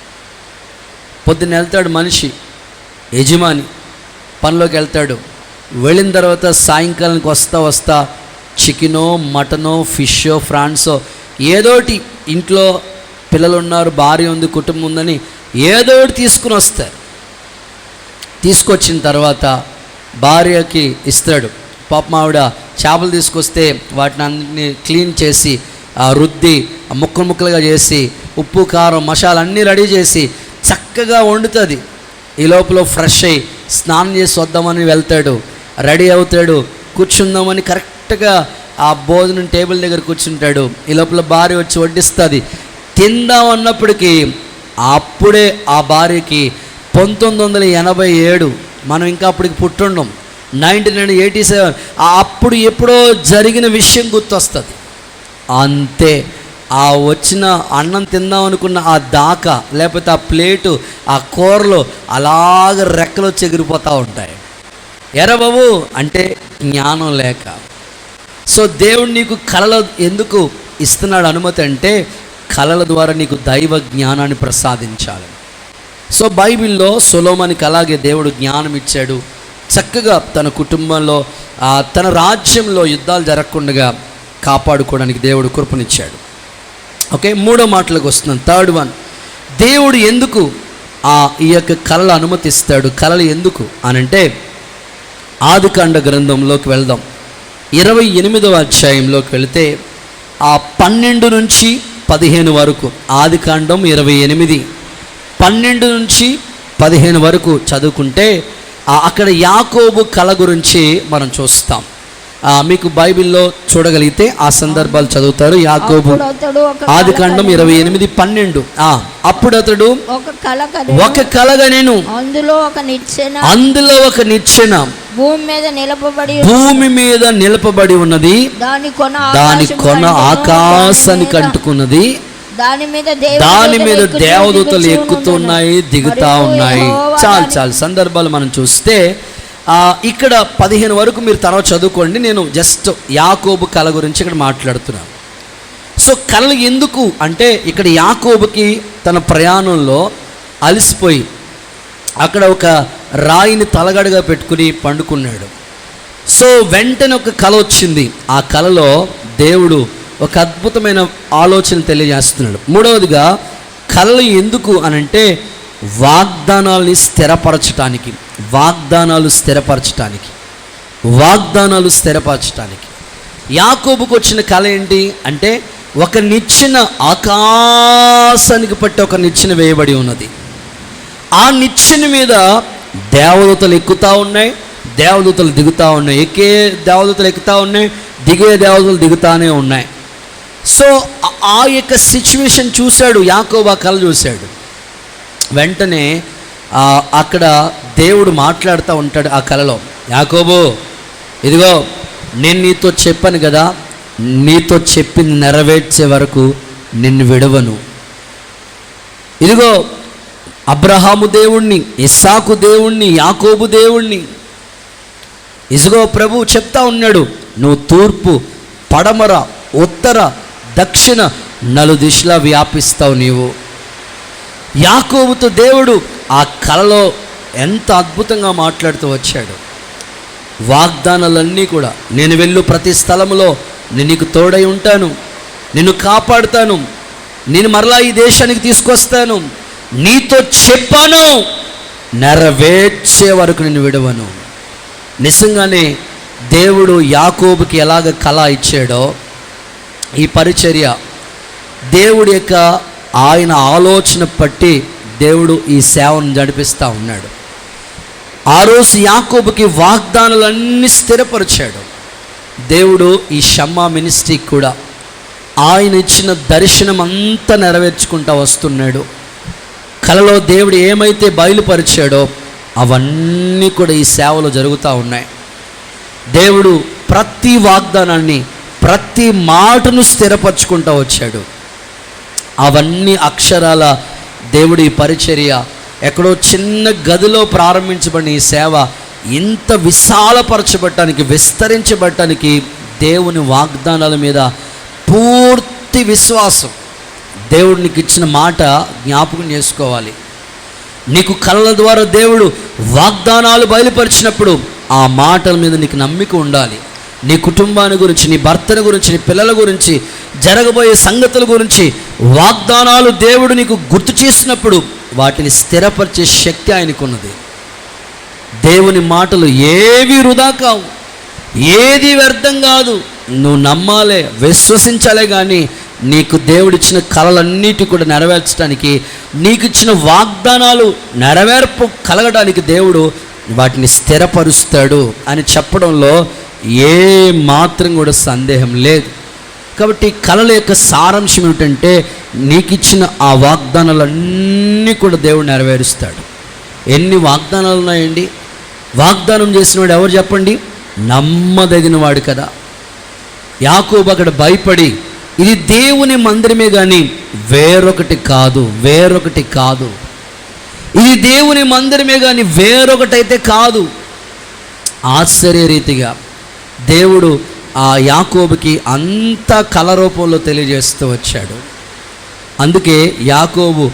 పొద్దున్న వెళ్తాడు మనిషి, యజమాని పనిలోకి వెళ్తాడు, వెళ్ళిన తర్వాత సాయంకాలానికి వస్తా చికెనో, మటనో, ఫిషో, ఫ్రాన్సో ఏదోటి, ఇంట్లో పిల్లలు ఉన్నారు, భార్య ఉంది, కుటుంబం ఉందని ఏదోటి తీసుకుని వస్తారు. తీసుకొచ్చిన తర్వాత భార్యకి ఇస్తాడు. పాపం ఆవిడ చేపలు తీసుకొస్తే వాటిని అన్ని క్లీన్ చేసి రుద్ది ముక్కలు ముక్కలుగా చేసి ఉప్పు కారం మసాలా అన్నీ రెడీ చేసి చక్కగా వండుతుంది. ఈ లోపల ఫ్రెష్ అయ్యి స్నానం చేసి వద్దామని వెళ్తాడు, రెడీ అవుతాడు, కూర్చుందామని కరెక్ట్గా ఆ భోజనం టేబుల్ దగ్గర కూర్చుంటాడు. ఈ లోపల భార్య వచ్చి వడ్డిస్తుంది. తిందాం అన్నప్పటికీ అప్పుడే ఆ భార్యకి 1987, మనం ఇంకా అప్పటికి పుట్టుండం, 1987, అప్పుడు ఎప్పుడో జరిగిన విషయం గుర్తొస్తుంది. అంతే, ఆ వచ్చిన అన్నం తిందాం అనుకున్న ఆ దాక లేకపోతే ఆ ప్లేటు, ఆ కూరలు అలాగ రెక్కలు వచ్చి ఎగిరిపోతూ ఉంటాయి. ఎరా బాబు అంటే జ్ఞానం లేక. సో దేవుడు నీకు కళలు ఎందుకు ఇస్తున్నాడు అనుమతి అంటే కళల ద్వారా నీకు దైవ జ్ఞానాన్ని ప్రసాదించాలి. సో బైబిల్లో సొలొమోనుకి అలాగే దేవుడు జ్ఞానం ఇచ్చాడు. చక్కగా తన కుటుంబంలో తన రాజ్యంలో యుద్ధాలు జరగకుండా కాపాడుకోవడానికి దేవుడు కృపనిచ్చాడు. ఓకే, మూడో మాటలకు వస్తున్నాను. థర్డ్ వన్, దేవుడు ఎందుకు ఈ యొక్క కళలు అనుమతిస్తాడు? కళలు ఎందుకు అనంటే ఆదికాండ గ్రంథంలోకి వెళ్దాం. 28వ అధ్యాయంలోకి వెళితే 12 నుంచి 15 వరకు, ఆదికాండం 28, 12 నుంచి 15 వరకు చదువుకుంటే అక్కడ యాకోబు కళ గురించి మనం చూస్తాం. మీకు బైబిల్లో చూడగలిగితే ఆ సందర్భాలు చదువుతారు. యాకోబు ఆదికాండం 28:12. అప్పుడు అతడు ఒక కలగా నేను అందులో ఒక నిచ్చెన భూమి మీద నిలపబడి ఉన్నది, దాని కొన ఆకాశానికి అంటుకున్నది, దాని మీద దేవదూతలు ఎక్కుతున్నాయి, దిగుతా ఉన్నాయి. చాలు సందర్భాలు మనం చూస్తే ఇక్కడ 15 వరకు మీరు తర్వాత చదువుకోండి. నేను జస్ట్ యాకోబు కళ గురించి ఇక్కడ మాట్లాడుతున్నాను. సో కళలు ఎందుకు అంటే, ఇక్కడ యాకోబుకి తన ప్రయాణంలో అలసిపోయి అక్కడ ఒక రాయిని తలగడగా పెట్టుకుని పండుకున్నాడు. సో వెంటనే ఒక కళ వచ్చింది. ఆ కళలో దేవుడు ఒక అద్భుతమైన ఆలోచన తెలియజేస్తున్నాడు. మూడవదిగా కళలు ఎందుకు అనంటే వాగ్దానాలు స్థిరపరచటానికి. యాకోబుకు వచ్చిన కళ ఏంటి అంటే, ఒక నిచ్చెన ఆకాశానికి పట్టి ఒక నిచ్చెన వేయబడి ఉన్నది. ఆ నిచ్చెన మీద దేవదూతలు ఎక్కుతూ ఉన్నాయి, దేవదూతలు దిగుతూ ఉన్నాయి. ఎక్కే దేవదూతలు ఎక్కుతూ ఉన్నాయి, దిగే దేవదూతలు దిగుతానే ఉన్నాయి. సో ఆ యొక్క సిచ్యువేషన్ చూశాడు యాకోబు, ఆ కళ చూశాడు. వెంటనే అక్కడ దేవుడు మాట్లాడుతూ ఉంటాడు ఆ కళలో, యాకోబు ఇదిగో నేను నీతో చెప్పాను కదా, నీతో చెప్పింది నెరవేర్చే వరకు నిన్ను విడవను. ఇదిగో అబ్రహాము దేవుణ్ణి, ఇస్సాకు దేవుణ్ణి, యాకోబు దేవుణ్ణి. ఇదిగో ప్రభు చెప్తా ఉన్నాడు, నువ్వు తూర్పు, పడమర, ఉత్తర, దక్షిణ 4 దిశలా వ్యాపిస్తావు నీవు. యాకోబుతో దేవుడు ఆ కళలో ఎంత అద్భుతంగా మాట్లాడుతూ వచ్చాడు. వాగ్దానాలన్నీ కూడా, నేను వెళ్ళు ప్రతి స్థలంలో నేను నీకు తోడై ఉంటాను, నిన్ను కాపాడుతాను, నేను మరలా ఈ దేశానికి తీసుకొస్తాను, నీతో చెప్పాను, నెరవేర్చే వరకు నేను విడవను. నిజంగానే దేవుడు యాకోబుకి ఎలాగ కళ ఇచ్చాడో, ఈ పరిచర్య దేవుడి యొక్క ఆయన ఆలోచన పట్టి దేవుడు ఈ సేవను నడిపిస్తూ ఉన్నాడు. ఆ రోజు యాకోబుకి వాగ్దానాలన్నీ స్థిరపరిచాడు దేవుడు. ఈ షమ్మా మినిస్ట్రీకి కూడా ఆయన ఇచ్చిన దర్శనం అంతా నెరవేర్చుకుంటూ వస్తున్నాడు. కలలో దేవుడు ఏమైతే బయలుపరిచాడో అవన్నీ కూడా ఈ సేవలో జరుగుతూ ఉన్నాయి. దేవుడు ప్రతి వాగ్దానాన్ని, ప్రతి మాటను స్థిరపరచుకుంటూ వచ్చాడు. అవన్నీ అక్షరాల దేవుడి పరిచర్య ఎక్కడో చిన్న గదిలో ప్రారంభించబడిన ఈ సేవ ఇంత విశాలపరచబడటానికి, విస్తరించబడటానికి దేవుని వాగ్దానాల మీద పూర్తి విశ్వాసం. దేవుడు నీకు ఇచ్చిన మాట జ్ఞాపకం చేసుకోవాలి. నీకు కళ్ళ ద్వారా దేవుడు వాగ్దానాలు బయలుపరిచినప్పుడు ఆ మాటల మీద నీకు నమ్మిక ఉండాలి. నీ కుటుంబాన్ని గురించి, నీ భర్తని గురించి, నీ పిల్లల గురించి, జరగబోయే సంగతుల గురించి వాగ్దానాలు దేవుడు నీకు గుర్తు చేసినప్పుడు వాటిని స్థిరపరిచే శక్తి ఆయనకున్నది. దేవుని మాటలు ఏవి వృధా కావు, ఏది వ్యర్థం కాదు. నువ్వు నమ్మాలే, విశ్వసించాలే. కానీ నీకు దేవుడిచ్చిన కలలన్నిటి కూడా నెరవేర్చడానికి, నీకు ఇచ్చిన వాగ్దానాలు నెరవేర్పు కలగడానికి దేవుడు వాటిని స్థిరపరుస్తాడు అని చెప్పడంలో ఏ మాత్రం కూడా సందేహం లేదు. కాబట్టి కళల యొక్క సారాంశం ఏమిటంటే, నీకు ఇచ్చిన ఆ వాగ్దానాలన్నీ కూడా దేవుడు నెరవేరుస్తాడు. ఎన్ని వాగ్దానాలు ఉన్నాయండి? వాగ్దానం చేసినవాడు ఎవరు చెప్పండి? నమ్మదగిన వాడు కదా. యాకోబు అక్కడ భయపడి, ఇది దేవుని మందిరమే కానీ వేరొకటి కాదు, ఇది దేవుని మందిరమే కానీ వేరొకటైతే కాదు. ఆశ్చర్యరీతిగా దేవుడు ఆ యాకోబుకి అంత కళ రూపంలో తెలియజేస్తూ వచ్చాడు. అందుకే యాకోబు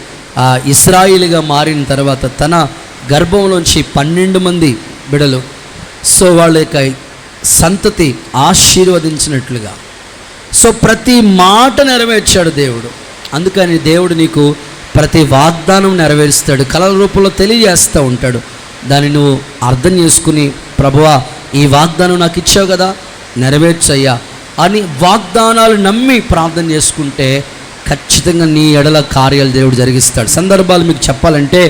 ఇశ్రాయేలుగా మారిన తర్వాత తన గర్భంలోంచి 12 మంది బిడలు. సో వాళ్ళ యొక్క సంతతి ఆశీర్వదించినట్లుగా. సో ప్రతి మాట నెరవేర్చాడు దేవుడు. అందుకని దేవుడు నీకు ప్రతి వాగ్దానం నెరవేరుస్తాడు, కళల రూపంలో తెలియజేస్తూ ఉంటాడు. దాన్ని నువ్వు అర్థం చేసుకుని, ప్రభువా ఈ వాగ్దానం నాకు ఇచ్చావు కదా, నెరవేర్చయ్యా అని వాగ్దానాలు నమ్మి ప్రార్థన చేసుకుంటే ఖచ్చితంగా నీ ఎడల కార్యాలు దేవుడు జరిగిస్తాడు. సందర్భాలు మీకు చెప్పాలంటే,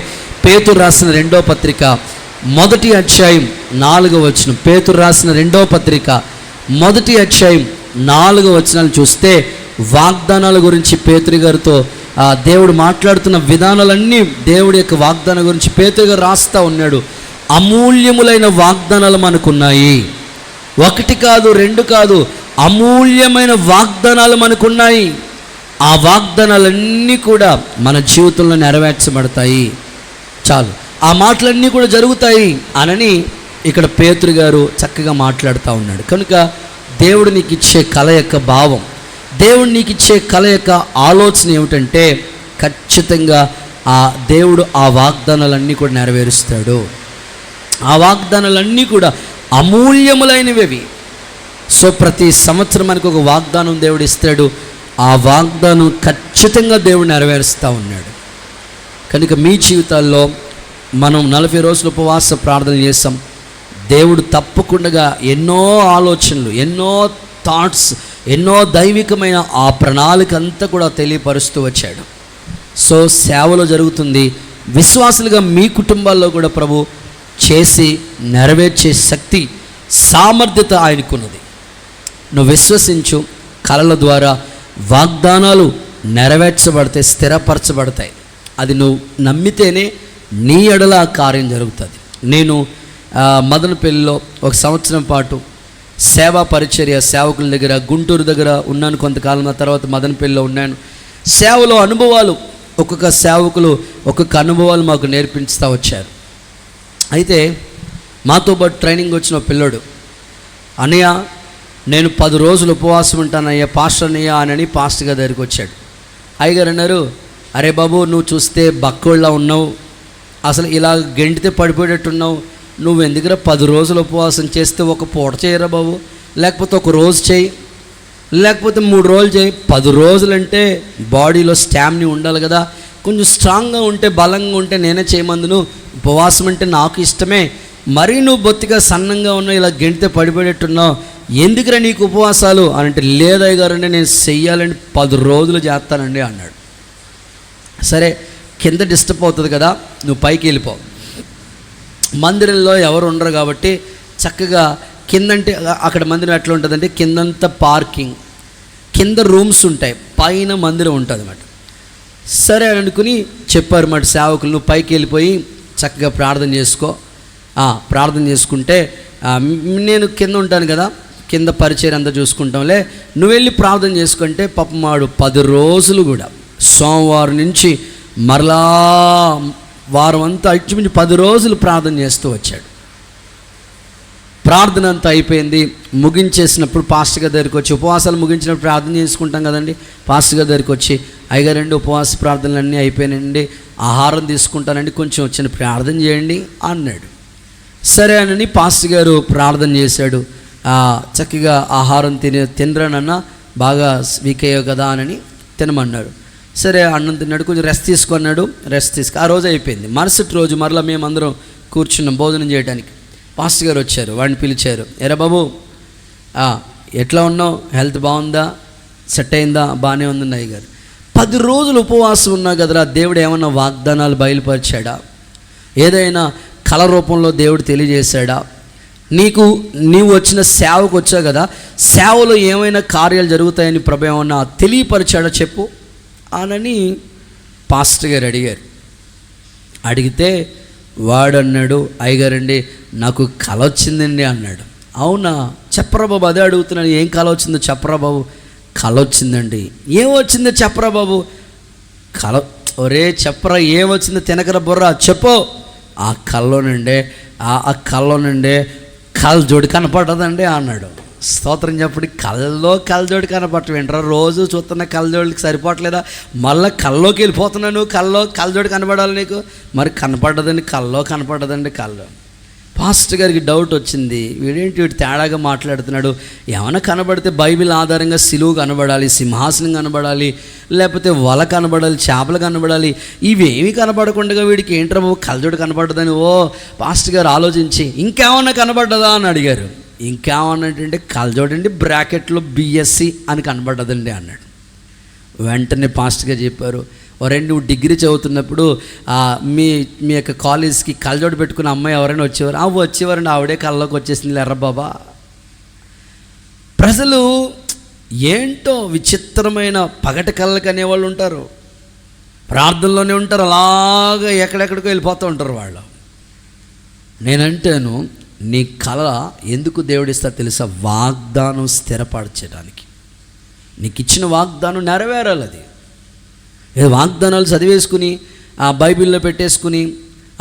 పేతురు రాసిన 2వ పత్రిక 1వ అధ్యాయం 4వ వచనం. పేతురు రాసిన 2వ పత్రిక 1వ అధ్యాయం 4వ వచనాలు చూస్తే వాగ్దానాల గురించి పేతురు గారితో దేవుడు మాట్లాడుతున్న విధానాలన్నీ దేవుడి యొక్క వాగ్దానం గురించి పేతురు గారు రాస్తూ ఉన్నాడు. అమూల్యములైన వాగ్దానాలు మనకున్నాయి. 1 కాదు 2 కాదు, అమూల్యమైన వాగ్దానాలు మనకున్నాయి. ఆ వాగ్దానాలన్నీ కూడా మన జీవితంలో నెరవేర్చబడతాయి. చాలు, ఆ మాటలన్నీ కూడా జరుగుతాయి అనని ఇక్కడ పేతురు గారు చక్కగా మాట్లాడుతూ ఉన్నాడు. కనుక దేవుడు నీకు ఇచ్చే కళ యొక్క భావం, దేవుడు నీకు ఇచ్చే కళ యొక్క ఆలోచన ఏమిటంటే, ఖచ్చితంగా ఆ దేవుడు ఆ వాగ్దానాలన్నీ కూడా నెరవేరుస్తాడు. ఆ వాగ్దానాలన్నీ కూడా అమూల్యములైనవి. సో ప్రతి సంవత్సరం మనకు ఒక వాగ్దానం దేవుడు ఇస్తాడు. ఆ వాగ్దానం ఖచ్చితంగా దేవుడు నెరవేరుస్తూ ఉన్నాడు. కనుక మీ జీవితాల్లో మనం 40 రోజులు ఉపవాస ప్రార్థన చేస్తాం. దేవుడు తప్పకుండా ఎన్నో ఆలోచనలు, ఎన్నో థాట్స్, ఎన్నో దైవికమైన ఆ ప్రణాళిక అంతా కూడా తెలియపరుస్తూ వచ్చాడు. సో సేవలో జరుగుతుంది. విశ్వాసులుగా మీ కుటుంబాల్లో కూడా ప్రభు చేసి నెరవేర్చే శక్తి, సామర్థ్యత ఆయనకున్నది. నువ్వు విశ్వసించు. కళల ద్వారా వాగ్దానాలు నెరవేర్చబడతాయి, స్థిరపరచబడతాయి. అది నువ్వు నమ్మితేనే నీ ఎడల కార్యం జరుగుతుంది. నేను మదనపల్లిలో 1 సంవత్సరం పాటు సేవా పరిచర్య సేవకుల దగ్గర గుంటూరు దగ్గర ఉన్నాను కొంతకాలం. ఆ తర్వాత మదనపల్లిలో ఉన్నాను. సేవలో అనుభవాలు, ఒక్కొక్క సేవకులు ఒక్కొక్క అనుభవాలు మాకు నేర్పిస్తూ వచ్చారు. అయితే మాతో పాటు ట్రైనింగ్ వచ్చిన పిల్లోడు, అన్నయ్య నేను 10 రోజులు ఉపవాసం ఉంటానయ్యా పాస్టర్ అన్నయ్య అని పాస్టర్ గారి దగ్గరికి వచ్చాడు. అయ్యగారు అన్నారు, అరే బాబు నువ్వు చూస్తే బక్కోళ్ళ ఉన్నావు, అసలు ఇలా గెంటితే పడిపోయేటట్టున్నావు, నువ్వు ఎందుకురా 10 రోజులు ఉపవాసం చేస్తే ఒక పూట చేయరా బాబు, లేకపోతే ఒక రోజు చేయి, లేకపోతే 3 రోజులు చేయి. 10 రోజులంటే బాడీలో స్టామినా ఉండాలి కదా, కొంచెం స్ట్రాంగ్గా ఉంటే బలంగా ఉంటే నేనే చేయమందును. ఉపవాసం అంటే నాకు ఇష్టమే, మరీ నువ్వు బొత్తిగా సన్నంగా ఉన్నావు, ఇలా గెంటితే పడిపోయేటట్టున్నావు, ఎందుకురా నీకు ఉపవాసాలు అని అంటే, లేదయ్య గారు అంటే నేను చెయ్యాలండి 10 రోజులు చేస్తానండి అన్నాడు. సరే కింద డిస్టర్బ్ అవుతుంది కదా, నువ్వు పైకి వెళ్ళిపో. మందిరంలో ఎవరు ఉండరు కాబట్టి చక్కగా కిందంటే అక్కడ మందిరం ఎట్లా ఉంటుందంటే కిందంతా పార్కింగ్, కింద రూమ్స్ ఉంటాయి, పైన మందిరం ఉంటుంది అన్నమాట. సరే అని అనుకుని చెప్పారు మాట సేవకులు, నువ్వు పైకి వెళ్ళిపోయి చక్కగా ప్రార్థన చేసుకో. ప్రార్థన చేసుకుంటే నేను కింద ఉంటాను కదా, కింద పరిచయం అంతా చూసుకుంటాంలే, నువ్వు వెళ్ళి ప్రార్థన చేసుకుంటే పాపం వాడు 10 రోజులు కూడా సోమవారం నుంచి మరలా వారం అంతా అచ్చుమించి 10 రోజులు ప్రార్థన చేస్తూ వచ్చాడు. ప్రార్థన అంతా అయిపోయింది. ముగించేసినప్పుడు పాస్టర్ గారి దగ్గరికి వచ్చి, ఉపవాసాలు ముగించినప్పుడు ప్రార్థన చేసుకుంటాం కదండి, పాస్టర్ గారి దగ్గరికి వచ్చి, అయ్యగారండి ఉపవాస ప్రార్థనలన్నీ అయిపోయినాయండి, ఆహారం తీసుకుంటానండి, కొంచెం వచ్చిన ప్రార్థన చేయండి అన్నాడు. సరే అని పాస్టర్ గారు ప్రార్థన చేశాడు. చక్కగా ఆహారం తినరానన్నా బాగా వీక్ అయ్యావు కదా అని తినమన్నాడు. సరే అన్నం తిన్నాడు, కొంచెం రెస్ట్ తీసుకున్నాడు. రెస్ట్ ఆ రోజు అయిపోయింది. మరుసటి రోజు మరలా మేమందరం కూర్చున్నాం భోజనం చేయడానికి. పాస్టర్ గారు వచ్చారు, వాడిని పిలిచారు. ఎరా బాబు ఎట్లా ఉన్నావు, హెల్త్ బాగుందా, సెట్ అయిందా? బాగానే ఉంది అయ్య గారు. 10 రోజులు ఉపవాసం ఉన్నావు కదరా, దేవుడు ఏమన్నా వాగ్దానాలు బయలుపరిచాడా, ఏదైనా కళ రూపంలో దేవుడు తెలియజేశాడా, నీవు వచ్చిన సేవకు వచ్చావు కదా, సేవలో ఏమైనా కార్యాలు జరుగుతాయని ప్రభు ఏమన్నా తెలియపరిచాడా చెప్పు అనని పాస్టర్ గారు అడిగారు. అడిగితే వాడు అన్నాడు, అయ్యగారండి నాకు కళ వచ్చిందండి అన్నాడు. అవునా, చెప్పరా బాబు, అదే అడుగుతున్నాను, ఏం కళ వచ్చిందో చెప్పరా బాబు. కళ వచ్చిందండి. ఏం వచ్చిందో చెప్పరా బాబు. కళ, ఒరే చెప్పరా ఏమొచ్చిందో, తినకరా బుర్రా చెప్పు. ఆ కళ్ళలోనండే కళ్ళజోడి కనపడదండి అన్నాడు. స్తోత్రం చెప్పండి. కళ్ళజోడి కనపడటం ఏంట్రా, రోజు చూస్తున్న కళ్ళజోడికి సరిపోవట్లేదా, మళ్ళీ కళ్ళలోకి వెళ్ళిపోతున్నాను, కళ్ళజోడి కనపడాలి నీకు. మరి కనపడదండి, కళ్ళలో కనపడదండి. పాస్టర్ గారికి డౌట్ వచ్చింది, వీడు తేడాగా మాట్లాడుతున్నాడు, ఏమైనా కనబడితే బైబిల్ ఆధారంగా సిలువ కనబడాలి, సింహాసనం కనబడాలి, లేకపోతే వల కనబడాలి, చేపలు కనబడాలి, ఇవేమి కనబడకుండా వీడికి ఏంట్రా బాబు కళ్ళజోడు కనబడదని పాస్టర్ గారు ఆలోచించి ఇంకేమన్నా కనబడ్డదా అని అడిగారు. ఇంకేమన్నట్టుంటే కళ్ళజోడండి బ్రాకెట్లో BSc అని కనబడ్డదండి అన్నాడు. వెంటనే పాస్టర్ గారు చెప్పారు, నువ్వు డిగ్రీ చదువుతున్నప్పుడు మీ యొక్క కాలేజ్కి కళ్ళజోడు పెట్టుకున్న అమ్మాయి ఎవరైనా వచ్చేవారండి, ఆవిడే కళ్ళలోకి వచ్చేసింది ఎర్ర బాబా. ప్రజలు ఏంటో విచిత్రమైన పగటి కళ్ళకి అనేవాళ్ళు ఉంటారు, ప్రార్థనలోనే ఉంటారు, అలాగా ఎక్కడెక్కడికో వెళ్ళిపోతూ ఉంటారు వాళ్ళు. నేనంటాను, నీ కళ ఎందుకు దేవుడిస్తా తెలుసా? వాగ్దానం స్థిరపరచడానికి. నీకు ఇచ్చిన వాగ్దానం నెరవేరాలి. అది వాగ్దానాలు చదివేసుకుని బైబిల్లో పెట్టేసుకుని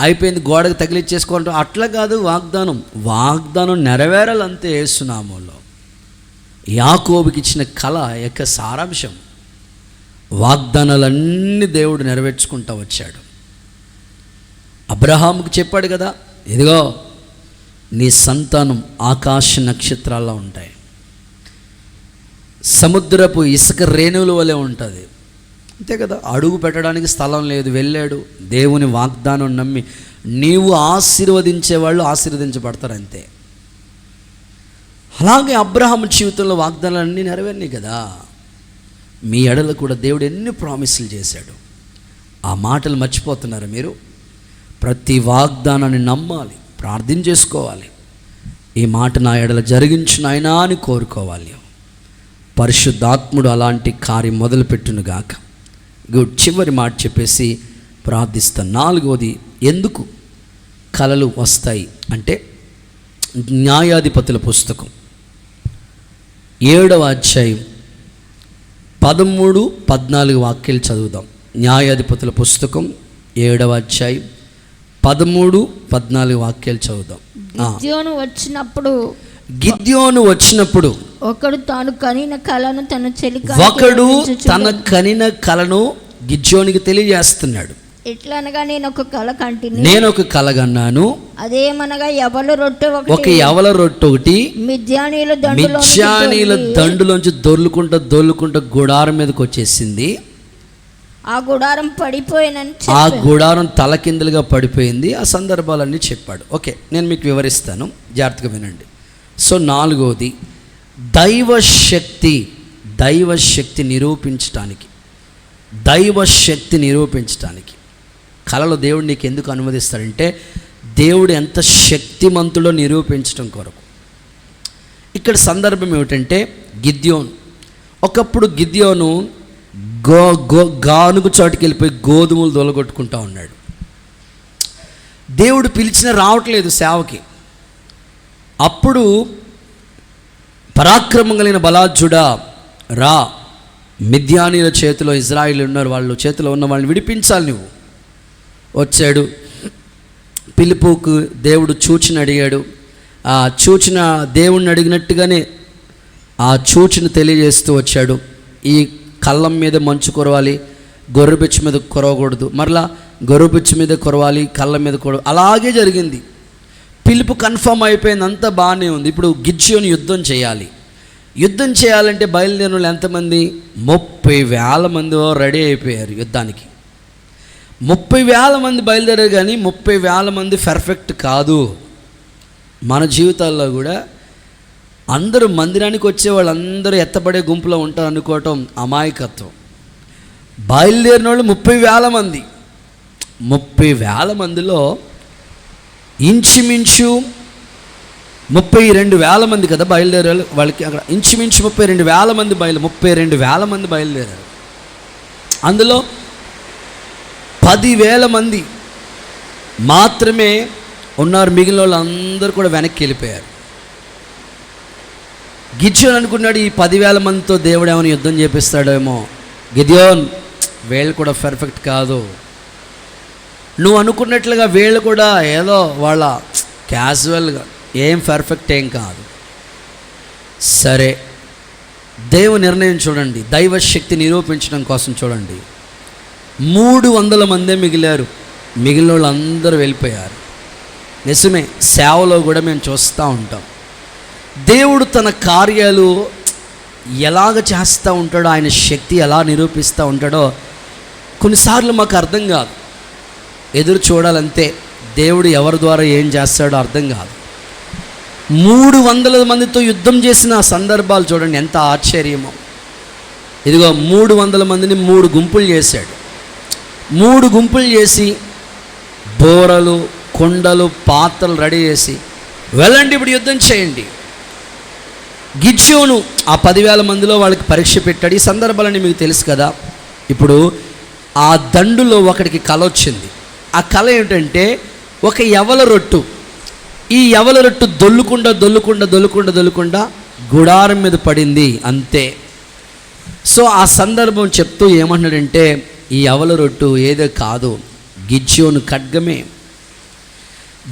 అయిపోయింది గోడకు తగిలిచ్చేసుకోవడం అట్లా కాదు. వాగ్దానం నెరవేరాలంతే. యేసు నామములో యాకోబుకి ఇచ్చిన కళ యొక్క సారాంశం, వాగ్దానాలన్నీ దేవుడు నెరవేర్చుకుంటూ వచ్చాడు. అబ్రహాముకు చెప్పాడు కదా, ఇదిగో నీ సంతానం ఆకాశ నక్షత్రాల్లో ఉంటాయి, సముద్రపు ఇసుక రేణువుల వలె ఉంటుంది. అంతే కదా, అడుగు పెట్టడానికి స్థలం లేదు, వెళ్ళాడు. దేవుని వాగ్దానం నమ్మి నీవు ఆశీర్వదించే వాళ్ళు ఆశీర్వదించబడతారు అంతే. అలాగే అబ్రహాము జీవితంలో వాగ్దానాలన్నీ నెరవేరినాయి కదా. మీ ఎడల కూడా దేవుడు ఎన్ని ప్రామిసులు చేశాడు. ఆ మాటలు మర్చిపోతున్నారు మీరు? ప్రతి వాగ్దానాన్ని నమ్మాలి, ప్రార్థన చేసుకోవాలి. ఈ మాట నా ఎడల జరిగించు నాయనా అని కోరుకోవాలి. పరిశుద్ధాత్ముడు అలాంటి కార్యం మొదలుపెట్టునుగాక. గుడ్. చివరి మాట చెప్పేసి ప్రార్థిస్తాను. 4వది, ఎందుకు కలలు వస్తాయి అంటే న్యాయాధిపతుల పుస్తకం 7వ అధ్యాయం 13-14 వాక్యాలు చదువుదాం. న్యాయాధిపతుల పుస్తకం 7వ అధ్యాయం 13-14 వాక్యాలు చదువుదాం. గిద్యోను వచ్చినప్పుడు ఒకడు తన కనిన కలను గిద్యోనికి తెలియజేస్తున్నాడు. ఎట్లనగా నేను ఒక కల కన్నాను. అదేమనగా యవల రొట్టె ఒకటి మిద్యానీల దండులోంచి దొర్లుకుంటా గుడారం మీదకి వచ్చేసింది. ఆ గుడారం పడిపోయినని, ఆ గుడారం తలకిందులుగా పడిపోయింది. ఆ సందర్భాలన్నీ చెప్పాడు. ఓకే, నేను మీకు వివరిస్తాను, జాగ్రత్తగా వినండి. సో 4వది, దైవశక్తి నిరూపించటానికి కళలో దేవుడు నీకు ఎందుకు అనుమతిస్తాడంటే దేవుడు ఎంత శక్తిమంతుడో నిరూపించడం కొరకు. ఇక్కడ సందర్భం ఏమిటంటే ఒకప్పుడు గిద్యోను గానుగు చోటుకి వెళ్ళిపోయి గోధుమలు దొలగొట్టుకుంటా ఉన్నాడు. దేవుడు పిలిచినా రావట్లేదు సేవకి. అప్పుడు పరాక్రమం కలిగిన బలాఢ్యుడా రా, మిద్యానీల చేతిలో ఇజ్రాయిల్ ఉన్నారు, వాళ్ళు చేతిలో ఉన్న వాళ్ళని విడిపించాలి నువ్వు. వచ్చాడు. పిలుపుకు దేవుడు సూచన అడిగాడు. ఆ సూచన దేవుణ్ణి అడిగినట్టుగానే ఆ సూచన తెలియజేస్తూ వచ్చాడు. ఈ కళ్ళం మీద మంచు కురవాలి, గొర్రెపిచ్చి మీద కురవకూడదు, మరలా గొర్రెపిచ్చి మీద కురవాలి, కళ్ళ మీద కురవ. అలాగే జరిగింది. పిలుపు కన్ఫర్మ్ అయిపోయింది, అంతా బాగానే ఉంది. ఇప్పుడు గిద్యోను యుద్ధం చేయాలంటే బయలుదేరిన వాళ్ళు ఎంతమంది? 30,000 మంది రెడీ అయిపోయారు యుద్ధానికి. 30,000 మంది బయలుదేరారు, కానీ 30,000 మంది పర్ఫెక్ట్ కాదు. మన జీవితాల్లో కూడా అందరూ మందిరానికి వచ్చే వాళ్ళందరూ ఎత్తబడే గుంపులో ఉంటారు అనుకోవటం అమాయకత్వం. బయలుదేరిన వాళ్ళు 30,000 మంది. 30,000 మందిలో ఇంచుమించు 32,000 మంది కదా బయలుదేరారు. వాళ్ళకి అక్కడ ఇంచుమించు 32,000 మంది 32,000 మంది బయలుదేరారు. అందులో 10,000 మంది మాత్రమే ఉన్నారు, మిగిలిన వాళ్ళు అందరూ కూడా వెనక్కి వెళ్ళిపోయారు. గిద్యోను అనుకున్నాడు, ఈ 10,000 మందితో దేవుడు ఏమైనా యుద్ధం చేపిస్తాడేమో. గిద్యోన్, వీళ్ళు కూడా పర్ఫెక్ట్ కాదు, నువ్వు అనుకున్నట్లుగా వీళ్ళు కూడా ఏదో వాళ్ళ క్యాజువల్గా ఏం పర్ఫెక్ట్ ఏం కాదు. సరే, దేవుని నిర్ణయం చూడండి, దైవశక్తి నిరూపించడం కోసం చూడండి. 300 మందే మిగిలారు, మిగిలిన వాళ్ళు అందరూ వెళ్ళిపోయారు. నిజమే, సేవలో కూడా మేము చూస్తూ ఉంటాం. దేవుడు తన కార్యాలు ఎలాగ చేస్తూ ఉంటాడో, ఆయన శక్తి ఎలా నిరూపిస్తూ ఉంటాడో కొన్నిసార్లు మాకు అర్థం కాదు. ఎదురు చూడాలంతే, దేవుడు ఎవరి ద్వారా ఏం చేస్తాడో అర్థం కాదు. 300 మందితో యుద్ధం చేసిన సందర్భాలు చూడండి, ఎంత ఆశ్చర్యమో. ఇదిగో 300 మందిని 3 గుంపులు చేశాడు. 3 గుంపులు చేసి బోరలు, కుండలు, పాత్రలు రెడీ చేసి, వెళ్ళండి ఇప్పుడు యుద్ధం చేయండి. గిద్యోను ఆ 10,000 మందిలో వాళ్ళకి పరీక్ష పెట్టాడు. ఈ సందర్భాలన్నీ మీకు తెలుసు కదా. ఇప్పుడు ఆ దండులో ఒకడికి కల వచ్చింది. ఆ కల ఏమిటంటే, ఒక యవల రొట్టు, ఈ యవల రొట్టు దొల్లుకుండా గుడారం మీద పడింది, అంతే. సో ఆ సందర్భం చెప్తూ ఏమన్నాడంటే, ఈ యవల రొట్టు ఏదో కాదు, గిద్యోను ఖడ్గమే.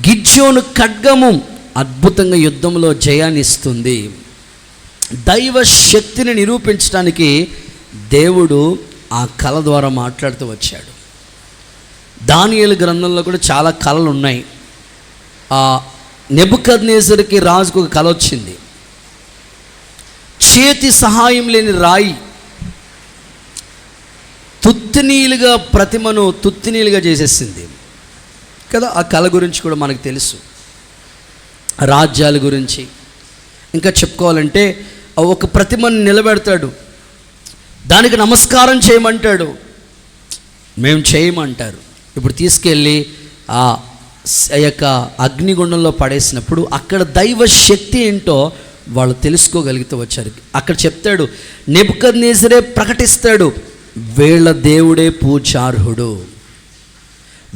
గిద్యోను ఖడ్గము అద్భుతంగా యుద్ధంలో జయాన్ని ఇస్తుంది. దైవ శక్తిని నిరూపించడానికి దేవుడు ఆ కళ ద్వారా మాట్లాడుతూ వచ్చాడు. దానియేలు గ్రంథంలో కూడా చాలా కళలు ఉన్నాయి. నెబుకద్నెజరుకి రాజుకు ఒక కళ వచ్చింది. చేతి సహాయం లేని రాయి తుత్తినీలుగా, ప్రతిమను తుత్తినీలుగా చేసేసింది కదా. ఆ కళ గురించి కూడా మనకు తెలుసు. రాజ్యాల గురించి ఇంకా చెప్పుకోవాలంటే, ఒక ప్రతిమను నిలబెడతాడు, దానికి నమస్కారం చేయమంటాడు, మేము చేయమంటారు. ఇప్పుడు తీసుకెళ్ళి ఆ యొక్క అగ్నిగుండంలో పడేసినప్పుడు అక్కడ దైవ శక్తి ఏంటో వాళ్ళు తెలుసుకోగలుగుతూ వచ్చారు. అక్కడ చెప్తాడు, నెబుకద్నెజరే ప్రకటిస్తాడు, వీళ్ళ దేవుడే పూజార్హుడు,